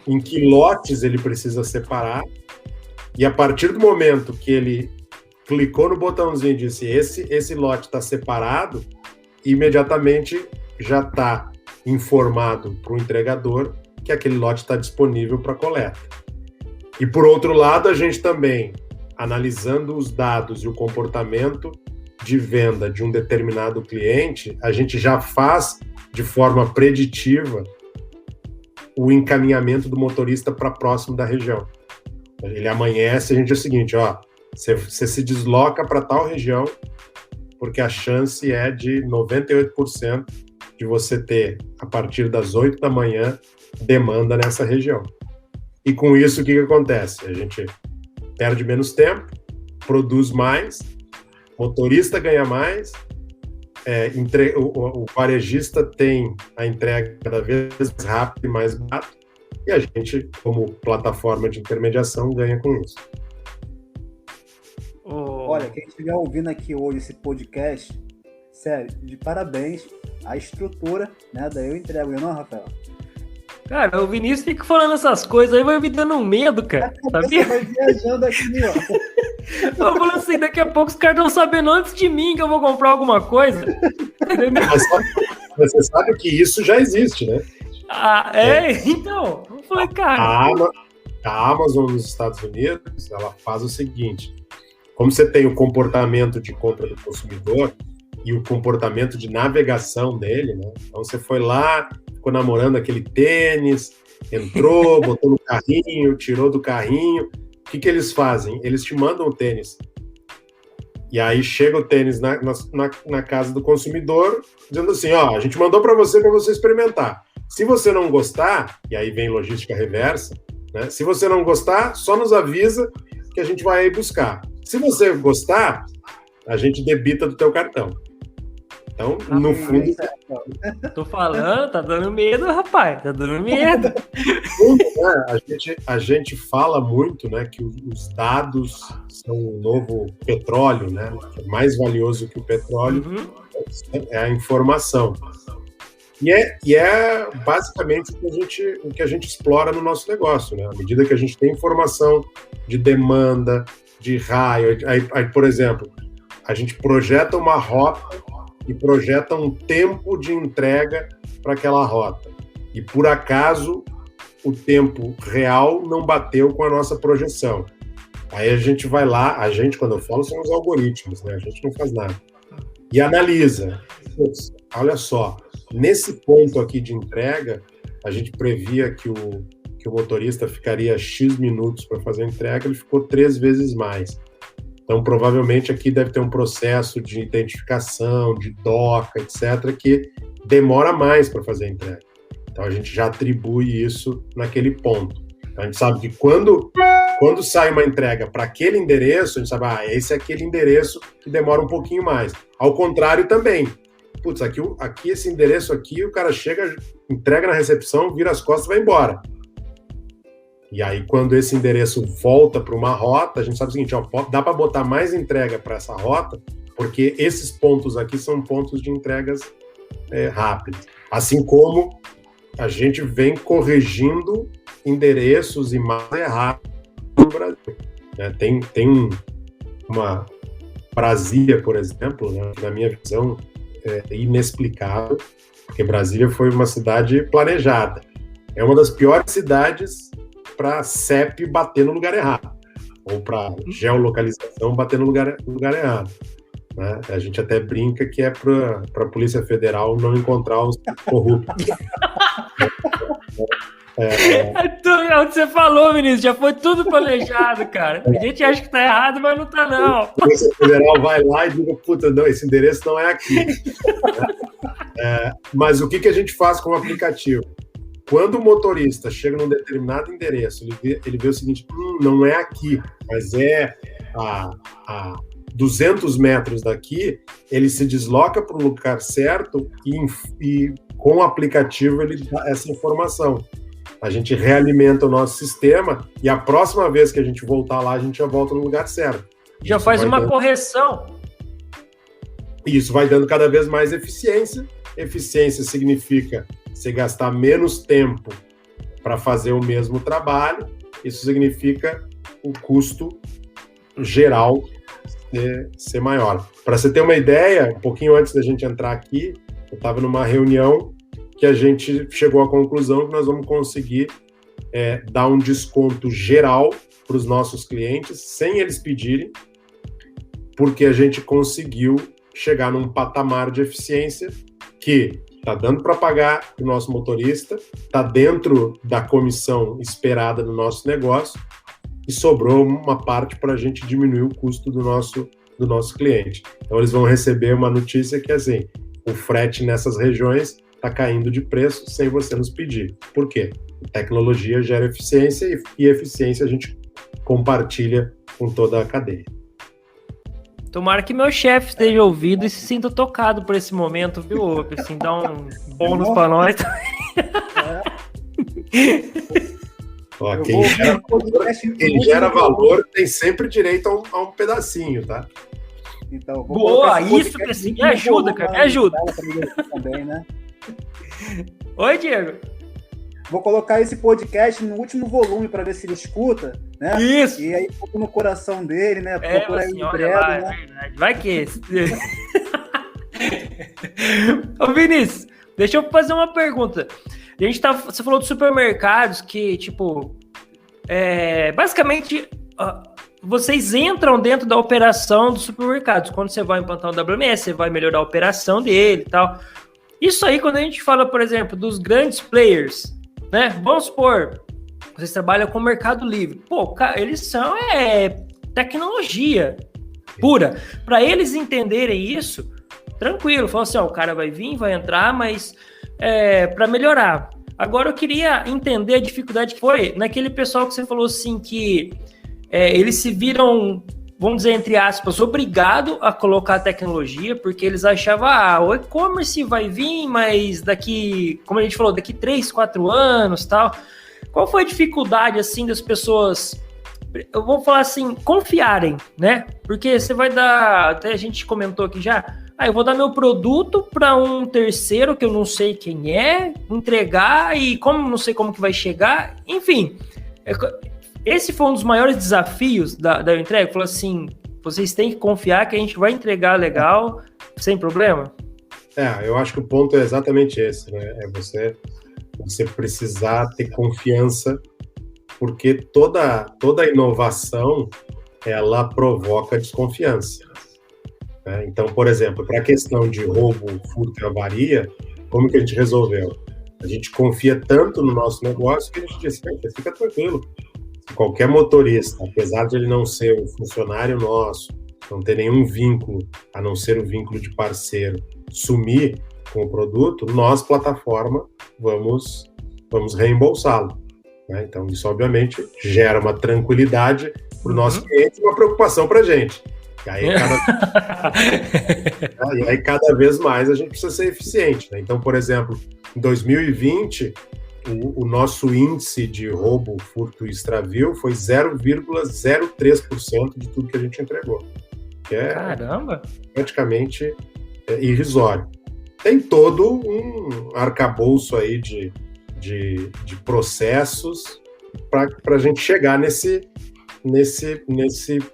em que lotes ele precisa separar, e a partir do momento que ele clicou no botãozinho e disse esse lote está separado, imediatamente já está informado para o entregador que aquele lote está disponível para coleta. E por outro lado, a gente também, analisando os dados e o comportamento de venda de um determinado cliente, a gente já faz de forma preditiva o encaminhamento do motorista para próximo da região. Ele amanhece, a gente é o seguinte, ó, você se desloca para tal região, porque a chance é de 98% de você ter, a partir das 8 da manhã, demanda nessa região. E com isso, o que acontece? A gente perde menos tempo, produz mais, motorista ganha mais, o varejista tem a entrega cada vez mais rápida e mais barata, e a gente, como plataforma de intermediação, ganha com isso. Olha, quem estiver ouvindo aqui hoje esse podcast, sério, de parabéns à estrutura, né, da Eu Entrego, não, Rafael? Cara, o Vinícius fica falando essas coisas aí, vai me dando medo, cara. Sabia? Vai viajando aqui, ó. Eu falo assim, daqui a pouco os caras estão sabendo antes de mim que eu vou comprar alguma coisa. Mas você sabe que isso já existe, né? Então. Eu falei, cara... A Amazon nos Estados Unidos, ela faz o seguinte, como você tem o comportamento de compra do consumidor e o comportamento de navegação dele, né? Então você foi lá, ficou namorando aquele tênis, entrou, botou no carrinho, tirou do carrinho. O que eles fazem? Eles te mandam o tênis. E aí chega o tênis na casa do consumidor, dizendo assim, ó, a gente mandou para você experimentar. Se você não gostar, e aí vem logística reversa, né? Se você não gostar, só nos avisa que a gente vai aí buscar. Se você gostar, a gente debita do teu cartão. Então, no fundo... Tô falando, tá dando medo, rapaz. Tá dando medo. A gente fala muito, né, que os dados são o novo petróleo, né? Mais valioso que o petróleo é a informação. E é basicamente o que a gente explora no nosso negócio, né? À medida que a gente tem informação de demanda, de raio, aí, por exemplo, a gente projeta uma rota e projeta um tempo de entrega para aquela rota. E, por acaso, o tempo real não bateu com a nossa projeção. Aí a gente vai lá, quando eu falo, são os algoritmos, né? A gente não faz nada. E analisa. Putz, olha só, nesse ponto aqui de entrega, a gente previa que o que o motorista ficaria X minutos para fazer a entrega, ele ficou 3 vezes mais. Então, provavelmente, aqui deve ter um processo de identificação, de DOCA, etc., que demora mais para fazer a entrega. Então, a gente já atribui isso naquele ponto. Então, a gente sabe que quando sai uma entrega para aquele endereço, a gente sabe, esse é aquele endereço que demora um pouquinho mais. Ao contrário também. Putz, aqui esse endereço aqui, o cara chega, entrega na recepção, vira as costas e vai embora. E aí, quando esse endereço volta para uma rota, a gente sabe o seguinte, dá para botar mais entrega para essa rota, porque esses pontos aqui são pontos de entregas rápidas. Assim como a gente vem corrigindo endereços e mais errados no Brasil. Tem uma Brasília, por exemplo, né, que na minha visão é inexplicável, porque Brasília foi uma cidade planejada. É uma das piores cidades para CEP bater no lugar errado, ou para geolocalização bater no lugar errado. Né? A gente até brinca que é para a Polícia Federal não encontrar os corruptos. É o que você falou, Vinícius, já foi tudo planejado, cara. A gente acha que tá errado, mas não tá, não. A Polícia Federal vai lá e diz, puta, não, esse endereço não é aqui. Mas o que a gente faz com o aplicativo? Quando o motorista chega num determinado endereço, ele vê o seguinte, não é aqui, mas é a 200 metros daqui, ele se desloca para o lugar certo e com o aplicativo ele dá essa informação. A gente realimenta o nosso sistema e a próxima vez que a gente voltar lá, a gente já volta no lugar certo. Já faz uma correção. E isso vai dando cada vez mais eficiência. Eficiência significa você gastar menos tempo para fazer o mesmo trabalho. Isso significa o custo geral ser maior. Para você ter uma ideia, um pouquinho antes da gente entrar aqui, eu estava numa reunião que a gente chegou à conclusão que nós vamos conseguir dar um desconto geral para os nossos clientes, sem eles pedirem, porque a gente conseguiu chegar num patamar de eficiência que está dando para pagar o nosso motorista, está dentro da comissão esperada no nosso negócio e sobrou uma parte para a gente diminuir o custo do nosso cliente. Então, eles vão receber uma notícia que, assim, o frete nessas regiões está caindo de preço sem você nos pedir. Por quê? Tecnologia gera eficiência e eficiência a gente compartilha com toda a cadeia. Tomara que meu chefe esteja ouvindo e se sinta tocado por esse momento, viu? Assim, dá um bônus para nós. Ó, quem gera valor tem sempre direito a um pedacinho, tá? Então, boa, isso, assim, me ajuda, cara, me ajuda. Também, né? Oi, Diego. Vou colocar esse podcast no último volume para ver se ele escuta, né? Isso. E aí, pouco no coração dele, né? Procura assim, aí breve, lá, né? Verdade. Vai que esse. Ô, Vinícius, deixa eu fazer uma pergunta. Você falou de supermercados que, tipo, basicamente, vocês entram dentro da operação dos supermercados. Quando você vai implantar um WMS, você vai melhorar a operação dele e tal. Isso aí, quando a gente fala, por exemplo, dos grandes players, né? Vamos supor, vocês trabalham com o Mercado Livre. Pô, eles são tecnologia pura. Para eles entenderem isso, tranquilo. Falam assim, o cara vai vir, vai entrar, mas para melhorar. Agora, eu queria entender a dificuldade que foi naquele pessoal que você falou assim, que eles se viram, vamos dizer, entre aspas, obrigado a colocar a tecnologia, porque eles achavam, o e-commerce vai vir, mas daqui, como a gente falou, daqui 3, 4 anos, tal. Qual foi a dificuldade, assim, das pessoas, eu vou falar assim, confiarem, né? Porque você vai dar, até a gente comentou aqui já, eu vou dar meu produto para um terceiro que eu não sei quem é, entregar e como não sei como que vai chegar, enfim. Esse foi um dos maiores desafios da entrega. Falou assim, vocês têm que confiar que a gente vai entregar legal, sem problema? Eu acho que o ponto é exatamente esse, né? É você precisar ter confiança, porque toda inovação, ela provoca desconfiança. Né? Então, por exemplo, para a questão de roubo, furto e avaria, como que a gente resolveu? A gente confia tanto no nosso negócio que a gente diz, fica tranquilo. Qualquer motorista, apesar de ele não ser um funcionário nosso, não ter nenhum vínculo, a não ser o vínculo de parceiro, sumir com o produto, nós, plataforma, vamos reembolsá-lo. Né? Então, isso, obviamente, gera uma tranquilidade para o nosso cliente e uma preocupação para a gente. E aí, cada vez mais a gente precisa ser eficiente. Né? Então, por exemplo, em 2020, o nosso índice de roubo, furto e extravio foi 0,03% de tudo que a gente entregou. Que é Caramba! Praticamente irrisório. Tem todo um arcabouço aí de processos para a gente chegar nesse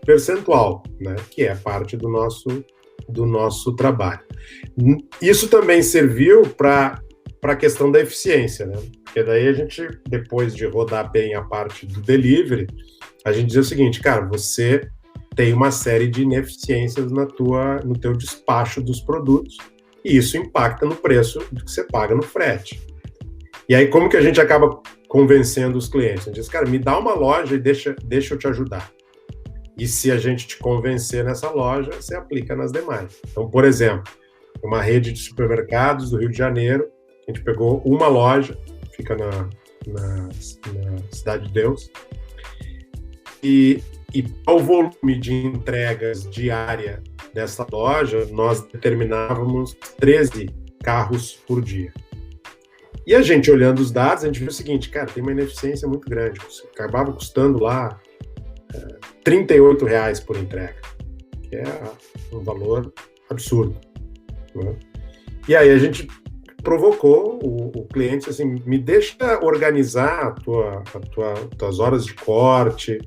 percentual, né, que é parte do nosso trabalho. Isso também serviu para a questão da eficiência, né? Porque daí a gente, depois de rodar bem a parte do delivery, a gente diz o seguinte, cara, você tem uma série de ineficiências no teu despacho dos produtos, e isso impacta no preço que você paga no frete. E aí, como que a gente acaba convencendo os clientes? A gente diz, cara, me dá uma loja e deixa eu te ajudar. E se a gente te convencer nessa loja, você aplica nas demais. Então, por exemplo, uma rede de supermercados do Rio de Janeiro, a gente pegou uma loja, fica na Cidade de Deus, e ao volume de entregas diária dessa loja, nós determinávamos 13 carros por dia. E a gente, olhando os dados, a gente viu o seguinte, cara, tem uma ineficiência muito grande. Acabava custando lá R$38 por entrega, que é um valor absurdo. Né? E aí a gente provocou o cliente, assim, me deixa organizar tuas horas de corte,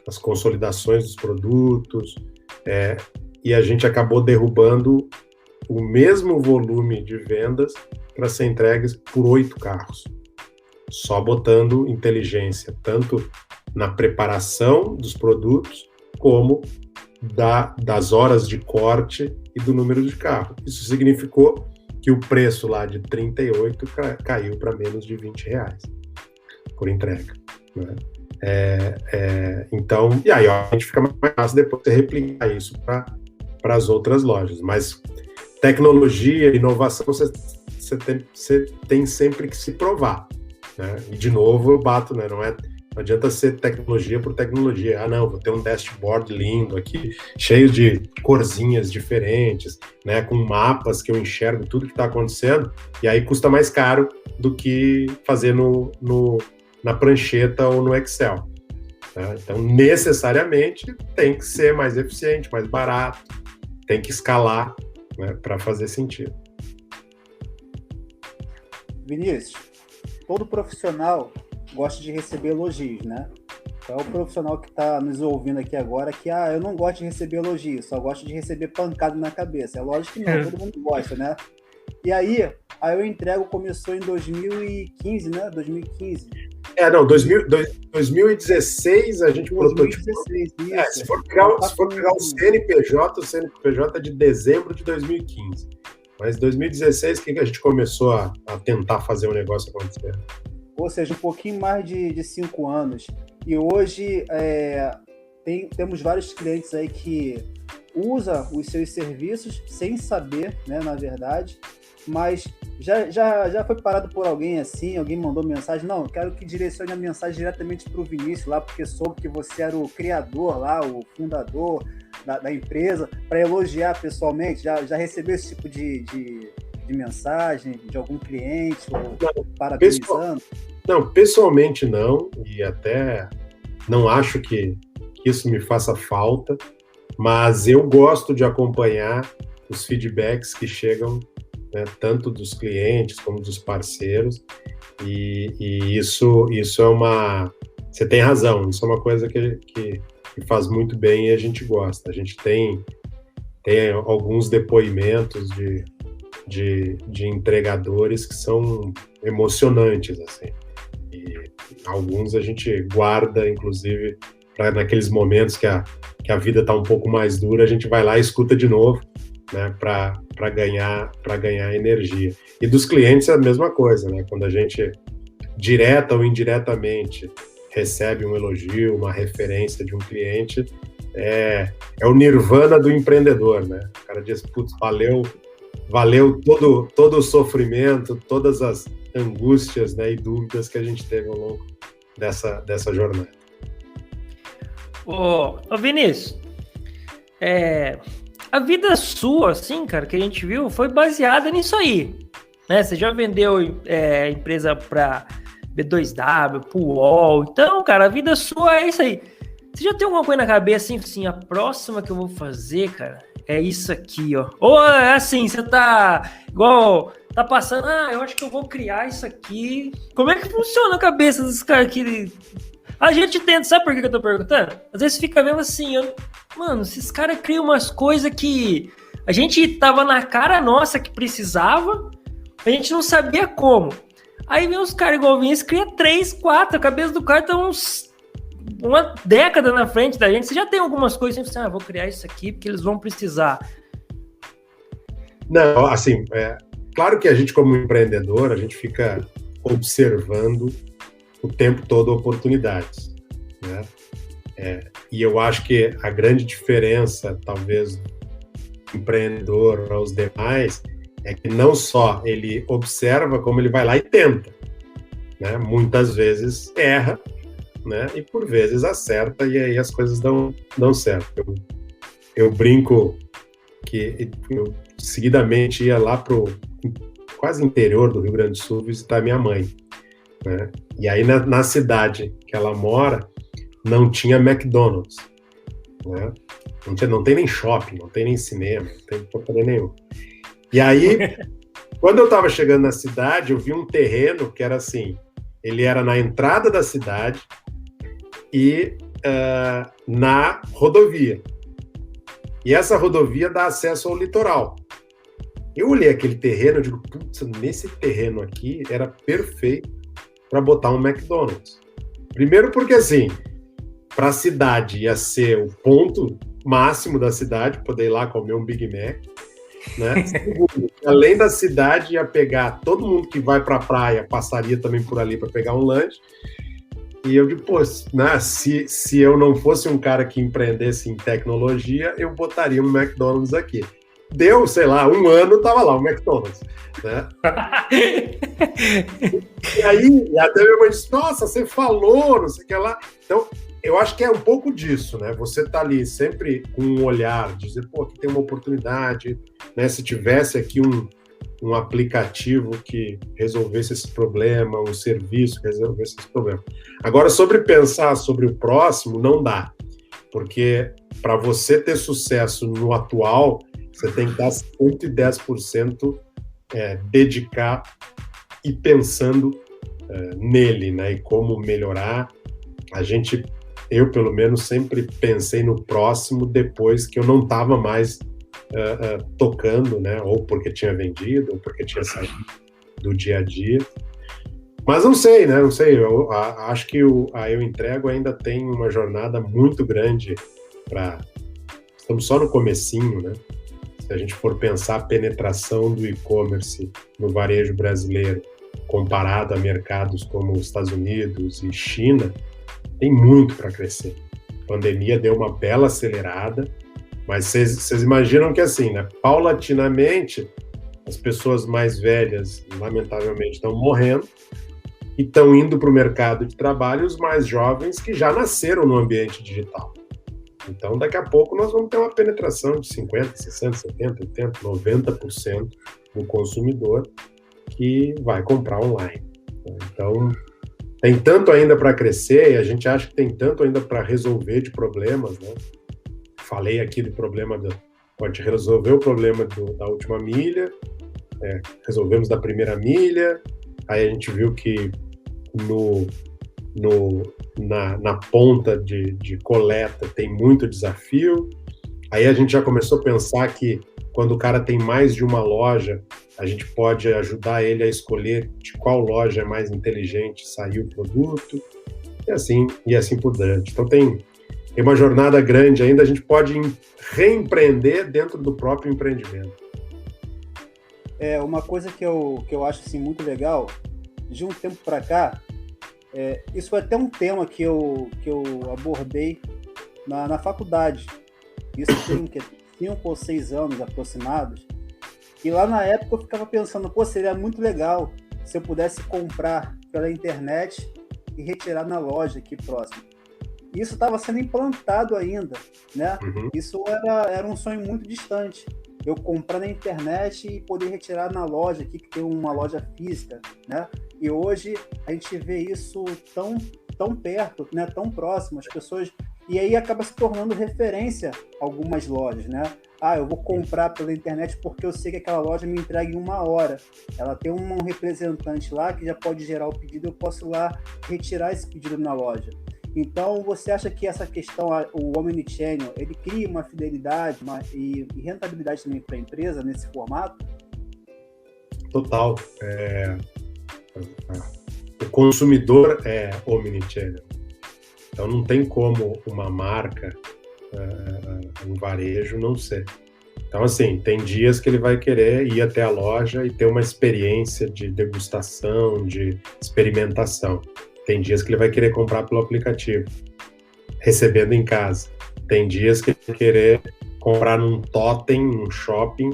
as consolidações dos produtos, e a gente acabou derrubando o mesmo volume de vendas para ser entregues por 8 carros, só botando inteligência, tanto na preparação dos produtos, como das horas de corte e do número de carro. Isso significou que o preço lá de 38 caiu para menos de R$20 por entrega. Né? Então, e aí a gente fica mais fácil depois de replicar isso para as outras lojas. Mas tecnologia, inovação, você tem sempre que se provar. Né? E, de novo, eu bato, né? Não adianta ser tecnologia por tecnologia. Não, vou ter um dashboard lindo aqui, cheio de corzinhas diferentes, né? Com mapas que eu enxergo tudo que está acontecendo, e aí custa mais caro do que fazer na prancheta ou no Excel. Né? Então, necessariamente, tem que ser mais eficiente, mais barato, tem que escalar, né, para fazer sentido. Vinícius, todo profissional gosta de receber elogios, né? Então, é o profissional que está nos ouvindo aqui agora que, eu não gosto de receber elogios, só gosto de receber pancada na cabeça. É lógico que não, todo mundo gosta, né? E aí o Entrego começou em 2015, né? 2015. 2016 a gente prototipou. 2016, isso. Se for pegar o CNPJ é de dezembro de 2015. Mas em 2016, que a gente começou a tentar fazer o negócio acontecer? Ou seja, um pouquinho mais de 5 anos. E hoje temos vários clientes aí que usam os seus serviços sem saber, né, na verdade, mas já foi parado por alguém assim, alguém mandou mensagem, não, eu quero que direcione a mensagem diretamente para o Vinícius lá, porque soube que você era o criador lá, o fundador da empresa, para elogiar pessoalmente. Já recebeu esse tipo de mensagem de algum cliente, ou parabenizando? Não, pessoalmente não, e até não acho que isso me faça falta, mas eu gosto de acompanhar os feedbacks que chegam, né, tanto dos clientes como dos parceiros, e isso é uma... Você tem razão, isso é uma coisa que faz muito bem e a gente gosta. A gente tem alguns depoimentos de entregadores que são emocionantes, assim. E alguns a gente guarda, inclusive, para naqueles momentos que a vida está um pouco mais dura, a gente vai lá e escuta de novo, né, para ganhar energia. E dos clientes é a mesma coisa, né? Quando a gente, direta ou indiretamente, recebe um elogio, uma referência de um cliente, é o nirvana do empreendedor, né? O cara diz, putz, valeu todo o sofrimento, todas as angústias, né, e dúvidas que a gente teve ao longo dessa jornada. Ô Vinícius, a vida sua, assim, cara, que a gente viu, foi baseada nisso aí, né? Você já vendeu empresa para B2W, pro UOL, então, cara, a vida sua é isso aí. Você já tem alguma coisa na cabeça, assim, a próxima que eu vou fazer, cara, é isso aqui, ó. Ou é assim, você tá igual, tá passando, eu acho que eu vou criar isso aqui. Como é que funciona a cabeça desses caras aqui? A gente tenta, sabe por que eu tô perguntando? Às vezes fica mesmo assim, mano, esses caras criam umas coisas que a gente tava na cara nossa que precisava, a gente não sabia como. Aí vem uns caras igual o Vinícius, cria 3, 4, a cabeça do cara tá uma década na frente da gente. Você já tem algumas coisas assim, vou criar isso aqui porque eles vão precisar. Não, assim, claro que a gente como empreendedor, a gente fica observando o tempo todo oportunidades, né? E eu acho que a grande diferença, talvez, do empreendedor aos demais, é que não só ele observa, como ele vai lá e tenta, né? Muitas vezes erra, né? E por vezes acerta, e aí as coisas dão certo. Eu brinco que eu seguidamente ia lá pro quase interior do Rio Grande do Sul visitar minha mãe, né? E aí na cidade que ela mora não tinha McDonald's, né? Não tem nem shopping, não tem nem cinema, não tem porcaria nenhuma. E aí, quando eu estava chegando na cidade, eu vi um terreno que era assim, ele era na entrada da cidade e na rodovia. E essa rodovia dá acesso ao litoral. Eu olhei aquele terreno e digo, putz, nesse terreno aqui era perfeito para botar um McDonald's. Primeiro porque, assim, para a cidade ia ser o ponto máximo da cidade, poder ir lá comer um Big Mac, né? Segundo, além da cidade, ia pegar todo mundo que vai para a praia, passaria também por ali para pegar um lanche. E eu digo, pô, né, se eu não fosse um cara que empreendesse em tecnologia, eu botaria um McDonald's aqui. Deu, sei lá, um ano, tava lá o McDonald's, né? E aí, até minha mãe disse, nossa, você falou, não sei o que lá. Então, eu acho que é um pouco disso, né? Você tá ali sempre com um olhar, dizer, pô, aqui tem uma oportunidade, né? Se tivesse aqui um aplicativo que resolvesse esse problema, um serviço que resolvesse esse problema. Agora, sobre pensar sobre o próximo, não dá. Porque para você ter sucesso no atual, você tem que estar 110% dedicado e pensando nele, né? E como melhorar. Eu, pelo menos, sempre pensei no próximo depois que eu não estava mais tocando, né? Ou porque tinha vendido, ou porque tinha saído do dia a dia. Mas não sei, né? Não sei. Eu acho que a Eu Entrego ainda tem uma jornada muito grande para... Estamos só no comecinho, né? Se a gente for pensar a penetração do e-commerce no varejo brasileiro comparado a mercados como os Estados Unidos e China, tem muito para crescer. A pandemia deu uma bela acelerada, mas vocês imaginam que assim, né? Paulatinamente, as pessoas mais velhas, lamentavelmente, estão morrendo e estão indo para o mercado de trabalho os mais jovens que já nasceram no ambiente digital. Então, daqui a pouco, nós vamos ter uma penetração de 50%, 60%, 70%, 80%, 90% do consumidor que vai comprar online. Então, tem tanto ainda para crescer e a gente acha que tem tanto ainda para resolver de problemas, né? Falei aqui do problema pode resolver o problema da última milha, resolvemos da primeira milha, aí a gente viu que na ponta de coleta tem muito desafio, aí a gente já começou a pensar que quando o cara tem mais de uma loja, a gente pode ajudar ele a escolher de qual loja é mais inteligente sair o produto, e assim por diante. Então tem uma jornada grande ainda, a gente pode reempreender dentro do próprio empreendimento. Uma coisa que eu acho assim, muito legal, de um tempo para cá, isso foi até um tema que eu abordei na faculdade. Isso tem 5 ou 6 anos aproximados. E lá na época eu ficava pensando, seria muito legal se eu pudesse comprar pela internet e retirar na loja aqui próximo. Isso estava sendo implantado ainda, né? Uhum. Isso era um sonho muito distante. Eu comprar na internet e poder retirar na loja aqui, que tem uma loja física, né? E hoje a gente vê isso tão perto, né? Tão próximo, as pessoas... E aí acaba se tornando referência algumas lojas, né? Eu vou comprar pela internet porque eu sei que aquela loja me entrega em 1 hora. Ela tem um representante lá que já pode gerar o pedido, eu posso ir lá retirar esse pedido na loja. Então, você acha que essa questão, o Omnichannel, ele cria uma fidelidade e rentabilidade também para a empresa nesse formato? Total. O consumidor é Omnichannel. Então, não tem como uma marca, um varejo, não ser. Então, assim, tem dias que ele vai querer ir até a loja e ter uma experiência de degustação, de experimentação. Tem dias que ele vai querer comprar pelo aplicativo, recebendo em casa. Tem dias que ele vai querer comprar num totem, num shopping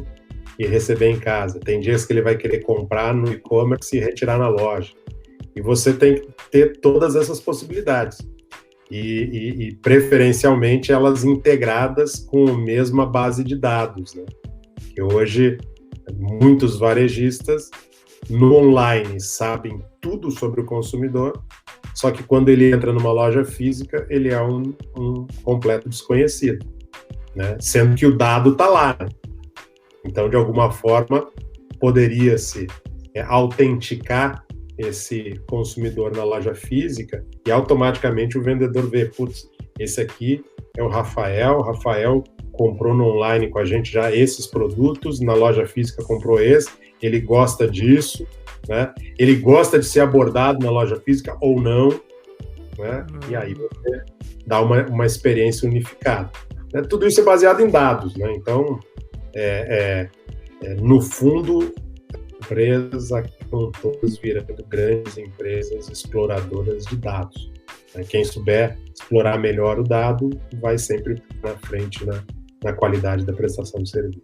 e receber em casa. Tem dias que ele vai querer comprar no e-commerce e retirar na loja. E você tem que ter todas essas possibilidades. E preferencialmente elas integradas com a mesma base de dados, né? Que hoje muitos varejistas no online sabem tudo sobre o consumidor, só que quando ele entra numa loja física, ele é um completo desconhecido, né? Sendo que o dado está lá, né? Então, de alguma forma, poderia-se autenticar esse consumidor na loja física e automaticamente o vendedor vê, esse aqui é o Rafael comprou no online com a gente já esses produtos, na loja física comprou esse, ele gosta disso, né? Ele gosta de ser abordado na loja física ou não, né? E aí você dá uma experiência unificada. Tudo isso é baseado em dados, né? Então, no fundo, empresas acabam todas virando grandes empresas exploradoras de dados. Quem souber explorar melhor o dado vai sempre na frente na qualidade da prestação de serviço.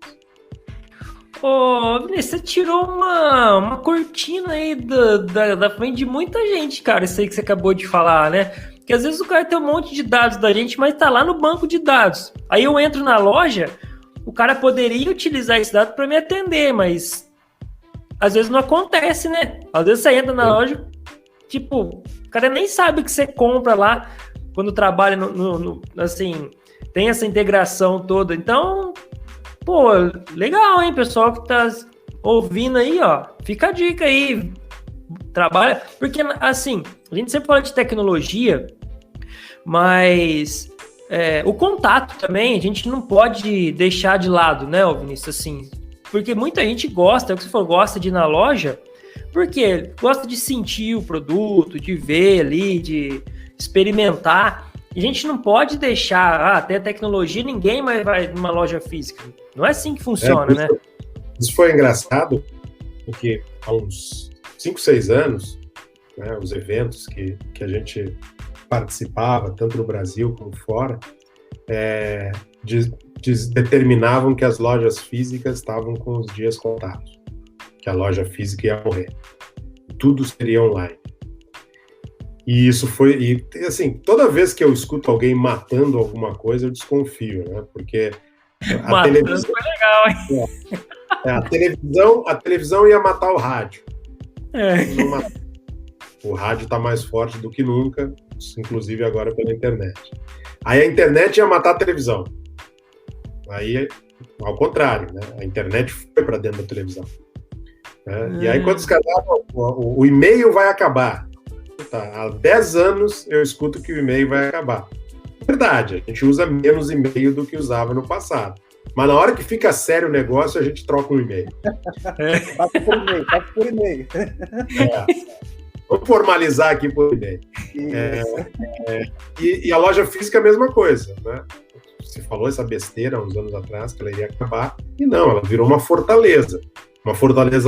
Você tirou uma cortina aí da frente de muita gente, cara, isso aí que você acabou de falar, né? Porque às vezes o cara tem um monte de dados da gente, mas tá lá no banco de dados. Aí eu entro na loja, o cara poderia utilizar esse dado para me atender, mas às vezes não acontece, né? Às vezes você entra na loja, o cara nem sabe o que você compra lá quando trabalha assim, tem essa integração toda. Então, legal, hein, pessoal que tá ouvindo aí, fica a dica aí, trabalha, porque assim, a gente sempre fala de tecnologia, mas o contato também, a gente não pode deixar de lado, né, Vinícius, assim, porque muita gente gosta, é o que você falou, gosta de ir na loja, porque gosta de sentir o produto, de ver ali, de experimentar. A gente não pode deixar, até tecnologia, ninguém mais vai numa loja física. Não é assim que funciona, né? Isso foi engraçado, porque há uns 5, 6 anos, né, os eventos que a gente participava, tanto no Brasil como fora, determinavam que as lojas físicas estavam com os dias contados, que a loja física ia morrer. Tudo seria online. E isso foi... assim, toda vez que eu escuto alguém matando alguma coisa, eu desconfio, né? Porque a televisão... foi legal, hein? A televisão ia matar o rádio. O rádio está mais forte do que nunca, inclusive agora pela internet. Aí a internet ia matar a televisão. Aí, ao contrário, né? A internet foi para dentro da televisão. Né? E aí, quando os caras o e-mail vai acabar. Há 10 anos eu escuto que o e-mail vai acabar. Verdade, a gente usa menos e-mail do que usava no passado. Mas na hora que fica sério o negócio, a gente troca um e-mail. Passa por e-mail. Vamos formalizar aqui por e-mail. E a loja física é a mesma coisa, né? Você falou essa besteira uns anos atrás, que ela iria acabar, e não, ela virou uma fortaleza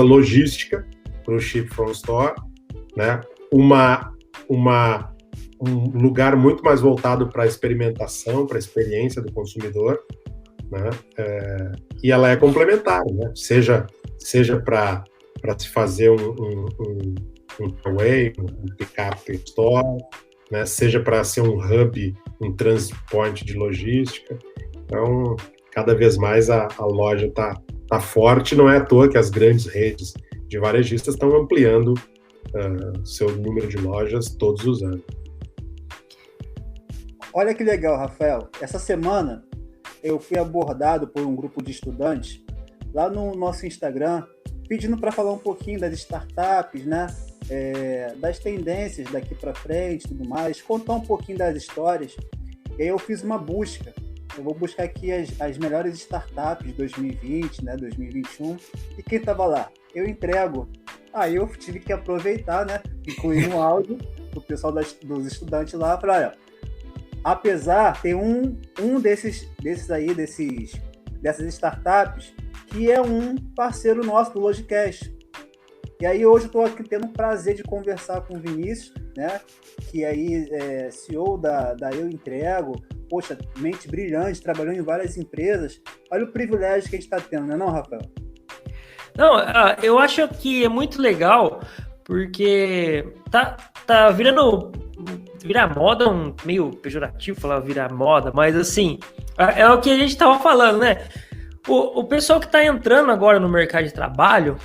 logística para o Ship from Store, né? Um lugar muito mais voltado para a experimentação, para a experiência do consumidor, né? E ela é complementar, né? Seja para se fazer um away, um pick-up store, né? Seja para ser um hub, um transit point de logística. Então, cada vez mais a loja está forte, não é à toa que as grandes redes de varejistas estão ampliando seu número de lojas todos os anos. Olha que legal, Rafael. Essa semana eu fui abordado por um grupo de estudantes lá no nosso Instagram, pedindo para falar um pouquinho das startups, né? Das tendências daqui para frente, tudo mais, contar um pouquinho das histórias. E aí eu fiz uma busca. Eu vou buscar aqui as melhores startups de 2020, né, 2021. E quem estava lá? Eu entrego. Aí eu tive que aproveitar, né? Incluir um áudio do pessoal dos estudantes lá para, olha, apesar, tem um dessas startups que é um parceiro nosso do Logicast. E aí hoje eu estou aqui tendo o prazer de conversar com o Vinícius, né? Que aí é CEO da Eu Entrego, poxa, mente brilhante, trabalhou em várias empresas. Olha o privilégio que a gente está tendo, não é não, Rafael? Não, eu acho que é muito legal, porque tá virar moda, meio pejorativo falar virar moda, mas assim, é o que a gente tava falando, né? O pessoal que tá entrando agora no mercado de trabalho,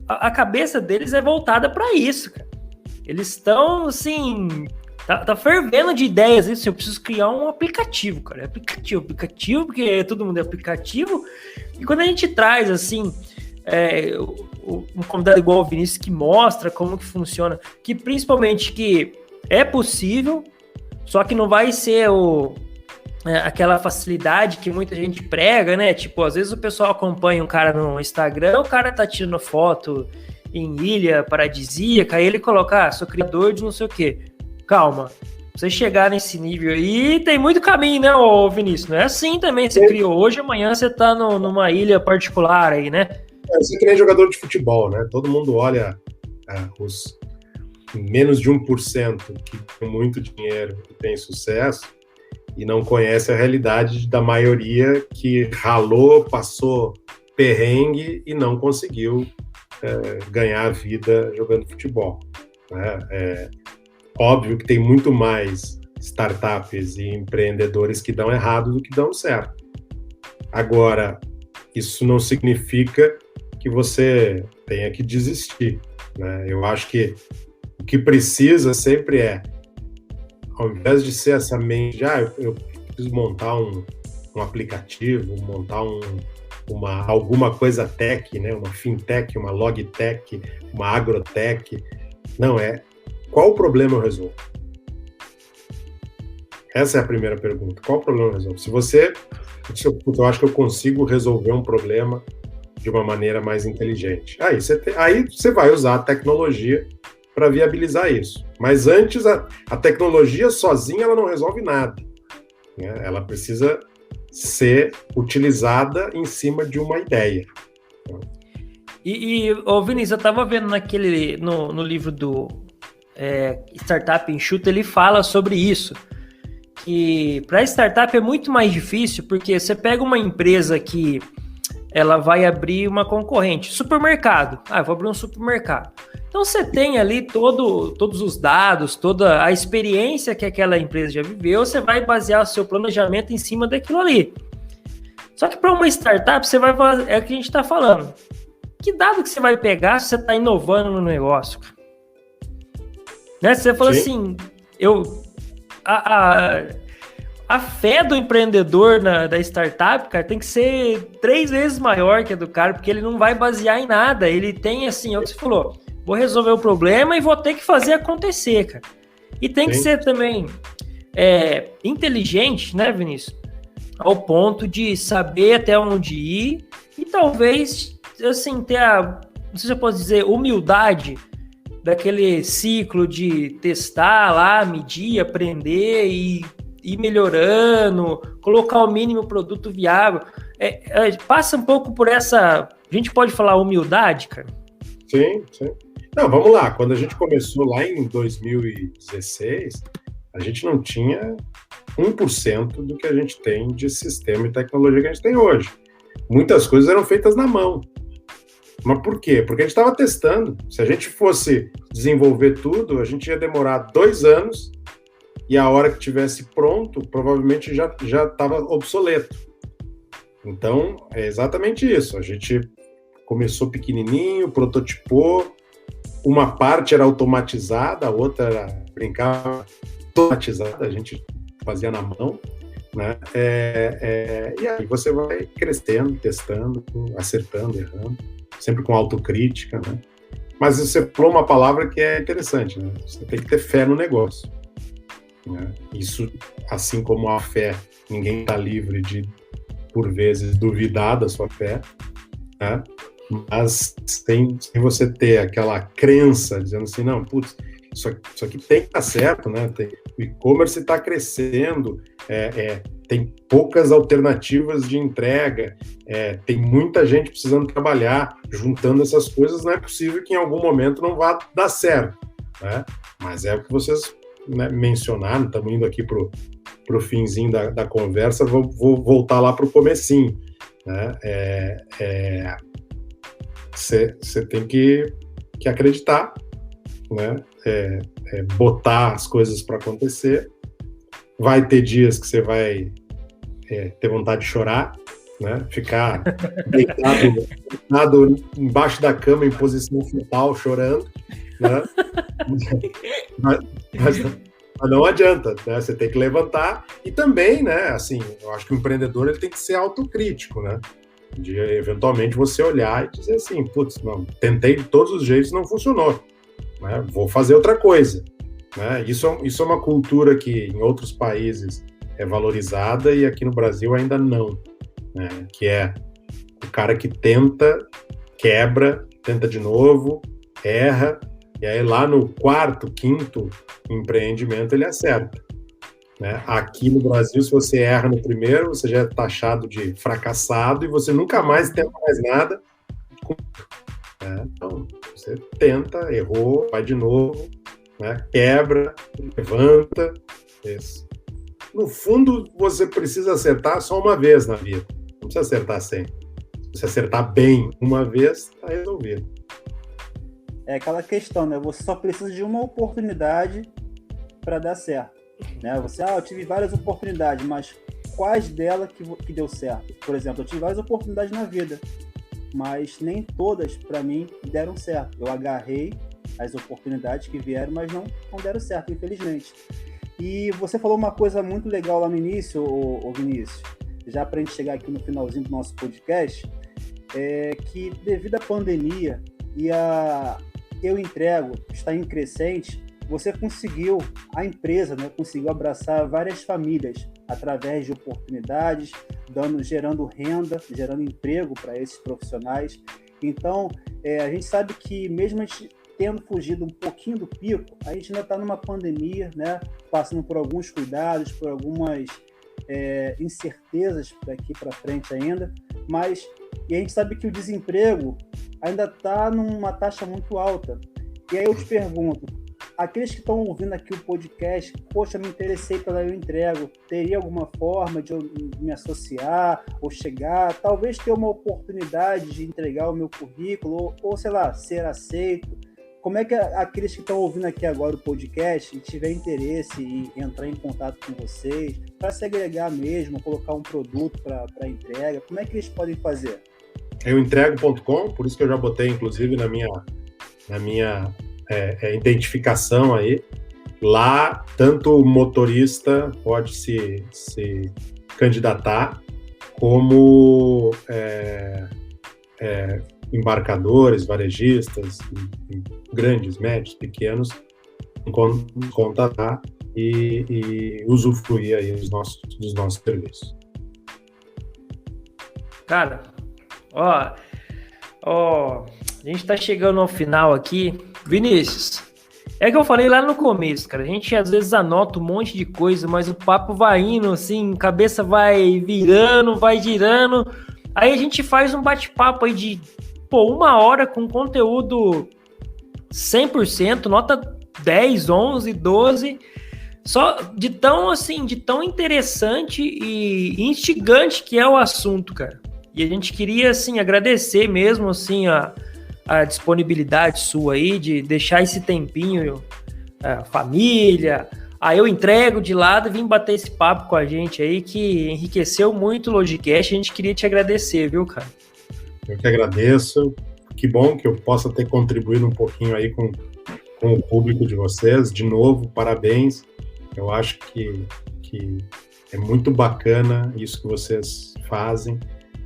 a cabeça deles é voltada para isso, cara. Eles estão, assim, tá fervendo de ideias, isso. Eu preciso criar um aplicativo, cara. Aplicativo, porque todo mundo é aplicativo. E quando a gente traz, assim, um convidado igual o Vinícius que mostra como que funciona, que principalmente que é possível, só que não vai ser aquela facilidade que muita gente prega, né? Tipo, às vezes o pessoal acompanha um cara no Instagram, o cara tá tirando foto em ilha paradisíaca, aí ele coloca, sou criador de não sei o quê. Calma, pra você chegar nesse nível aí, tem muito caminho, né, ô Vinícius? Não é assim também, você criou hoje, amanhã você tá numa ilha particular aí, né? Você é que nem jogador de futebol, né? Todo mundo olha os menos de 1% que tem muito dinheiro e tem sucesso, e não conhece a realidade da maioria que ralou, passou perrengue e não conseguiu ganhar a vida jogando futebol. Né? É óbvio que tem muito mais startups e empreendedores que dão errado do que dão certo. Agora, isso não significa que você tenha que desistir. Né? Eu acho que o que precisa sempre ao invés de ser essa mente, eu preciso montar um aplicativo, montar alguma coisa tech, né? Uma fintech, uma logtech, uma agrotech. Não, qual o problema eu resolvo? Essa é a primeira pergunta. Qual o problema eu resolvo? Eu acho que eu consigo resolver um problema de uma maneira mais inteligente. Aí você vai usar a tecnologia para viabilizar isso. Mas antes, a tecnologia sozinha ela não resolve nada. Né? Ela precisa ser utilizada em cima de uma ideia. Vinícius, eu estava vendo no livro do Startup Enxuta, ele fala sobre isso, que para startup é muito mais difícil, porque você pega uma empresa que ela vai abrir uma concorrente, supermercado. Eu vou abrir um supermercado. Então você tem ali todos os dados, toda a experiência que aquela empresa já viveu, você vai basear o seu planejamento em cima daquilo ali. Só que para uma startup, você vai fazer, é o que a gente está falando. Que dado que você vai pegar se você está inovando no negócio? Né? Você falou assim, a fé do empreendedor da startup, cara, tem que ser 3 vezes maior que a do cara, porque ele não vai basear em nada. Ele tem, assim, é o que você falou, vou resolver o problema e vou ter que fazer acontecer, cara. E tem que ser também inteligente, né, Vinícius? Ao ponto de saber até onde ir e talvez, assim, ter não sei se eu posso dizer, humildade daquele ciclo de testar lá, medir, aprender e ir melhorando, colocar o mínimo produto viável. Passa um pouco por essa... A gente pode falar humildade, cara? Sim. Não, vamos lá. Quando a gente começou lá em 2016, a gente não tinha 1% do que a gente tem de sistema e tecnologia que a gente tem hoje. Muitas coisas eram feitas na mão. Mas por quê? Porque a gente estava testando. Se a gente fosse desenvolver tudo, a gente ia demorar 2 anos e a hora que tivesse pronto, provavelmente já estava obsoleto. Então, é exatamente isso. A gente começou pequenininho, prototipou, uma parte era automatizada, a outra era brincava automatizada, a gente fazia na mão, né? E aí você vai crescendo, testando, acertando, errando, sempre com autocrítica, né? Mas você falou uma palavra que é interessante, né? Você tem que ter fé no negócio, né? Isso, assim como a fé, ninguém está livre de, por vezes, duvidar da sua fé, né? Mas sem você ter aquela crença, dizendo assim, não, putz, isso aqui tem que dar certo, né? O e-commerce está crescendo, tem poucas alternativas de entrega, tem muita gente precisando trabalhar, juntando essas coisas, não é possível que em algum momento não vá dar certo, né? Mas é o que vocês, né, mencionaram, estamos indo aqui para o finzinho da conversa, vou voltar lá para o comecinho, né? Você tem que acreditar, né? Botar as coisas para acontecer. Vai ter dias que você vai ter vontade de chorar, né? Ficar deitado embaixo da cama em posição fetal, chorando, né? mas não adianta, né? Você tem que levantar e também, né? Assim, eu acho que o empreendedor ele tem que ser autocrítico, né? De eventualmente você olhar e dizer assim, putz, não, tentei de todos os jeitos, não funcionou, né? Vou fazer outra coisa, né? Isso é uma cultura que em outros países é valorizada e aqui no Brasil ainda não, né? Que é o cara que tenta, quebra, tenta de novo, erra, e aí lá no 4º, 5º empreendimento ele acerta, né? Aqui no Brasil, se você erra no primeiro, você já é taxado de fracassado e você nunca mais tenta mais nada. Então, você tenta, errou, vai de novo, né? Quebra, levanta. Isso. No fundo, você precisa acertar só uma vez na vida. Não precisa acertar sempre. Se você acertar bem uma vez, está resolvido. É aquela questão, né? Você só precisa de uma oportunidade para dar certo. Né? Eu tive várias oportunidades, mas quais delas que deu certo? Por exemplo, eu tive várias oportunidades na vida, mas nem todas, para mim, deram certo. Eu agarrei as oportunidades que vieram, mas não deram certo, infelizmente. E você falou uma coisa muito legal lá no início, ô Vinícius, já para a gente chegar aqui no finalzinho do nosso podcast, que devido à pandemia e Eu Entrego está em crescente, você conseguiu, a empresa, né, conseguiu abraçar várias famílias através de oportunidades, gerando renda, gerando emprego para esses profissionais. Então, a gente sabe que mesmo a gente tendo fugido um pouquinho do pico, a gente ainda está numa pandemia, né, passando por alguns cuidados, por algumas incertezas daqui para frente ainda, e a gente sabe que o desemprego ainda está numa taxa muito alta. E aí eu te pergunto, aqueles que estão ouvindo aqui o podcast, poxa, me interessei pela Eu Entrego, teria alguma forma de eu me associar ou chegar, talvez ter uma oportunidade de entregar o meu currículo ou sei lá, ser aceito? Como é que aqueles que estão ouvindo aqui agora o podcast e tiver interesse em entrar em contato com vocês, para se agregar mesmo, colocar um produto para entrega, como é que eles podem fazer? Euentrego.com, por isso que eu já botei, inclusive, na minha identificação aí. Lá, tanto o motorista pode se candidatar, como embarcadores, varejistas, grandes, médios, pequenos, contatar e usufruir aí dos nossos serviços. Cara, A gente tá chegando ao final aqui. Vinícius, é que eu falei lá no começo, cara. A gente às vezes anota um monte de coisa, mas o papo vai indo, assim, cabeça vai virando, vai girando. Aí a gente faz um bate-papo aí de, 1 hora com conteúdo 100%, nota 10, 11, 12, só de tão, assim, de tão interessante e instigante que é o assunto, cara. E a gente queria, assim, agradecer mesmo, assim, a disponibilidade sua aí de deixar esse tempinho, família. Aí eu entrego de lado e vim bater esse papo com a gente aí, que enriqueceu muito o Logicast. A gente queria te agradecer, viu, cara? Eu que agradeço. Que bom que eu possa ter contribuído um pouquinho aí com o público de vocês. De novo, parabéns. Eu acho que é muito bacana isso que vocês fazem,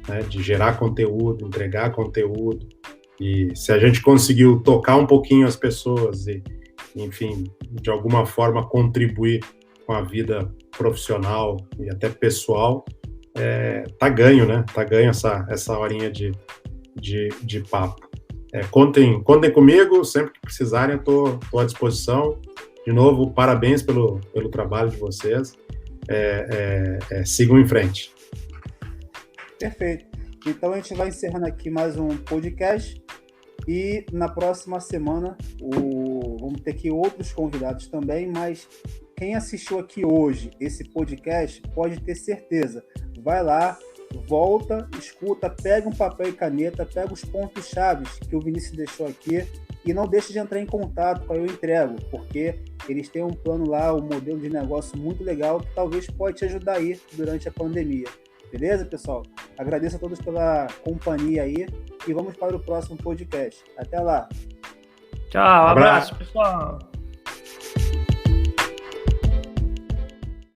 né, de gerar conteúdo, entregar conteúdo. E se a gente conseguiu tocar um pouquinho as pessoas e, enfim, de alguma forma contribuir com a vida profissional e até pessoal, tá ganho, né? Tá ganho essa horinha de papo. Contem comigo, sempre que precisarem, eu tô à disposição. De novo, parabéns pelo trabalho de vocês. Sigam em frente. Perfeito. Então a gente vai encerrando aqui mais um podcast e na próxima semana vamos ter aqui outros convidados também, mas quem assistiu aqui hoje esse podcast pode ter certeza, vai lá, volta, escuta, pega um papel e caneta, pega os pontos chaves que o Vinícius deixou aqui e não deixe de entrar em contato com a Eu Entrego, porque eles têm um plano lá, um modelo de negócio muito legal que talvez pode te ajudar aí durante a pandemia. Beleza, pessoal? Agradeço a todos pela companhia aí e vamos para o próximo podcast. Até lá. Tchau, abraço, pessoal.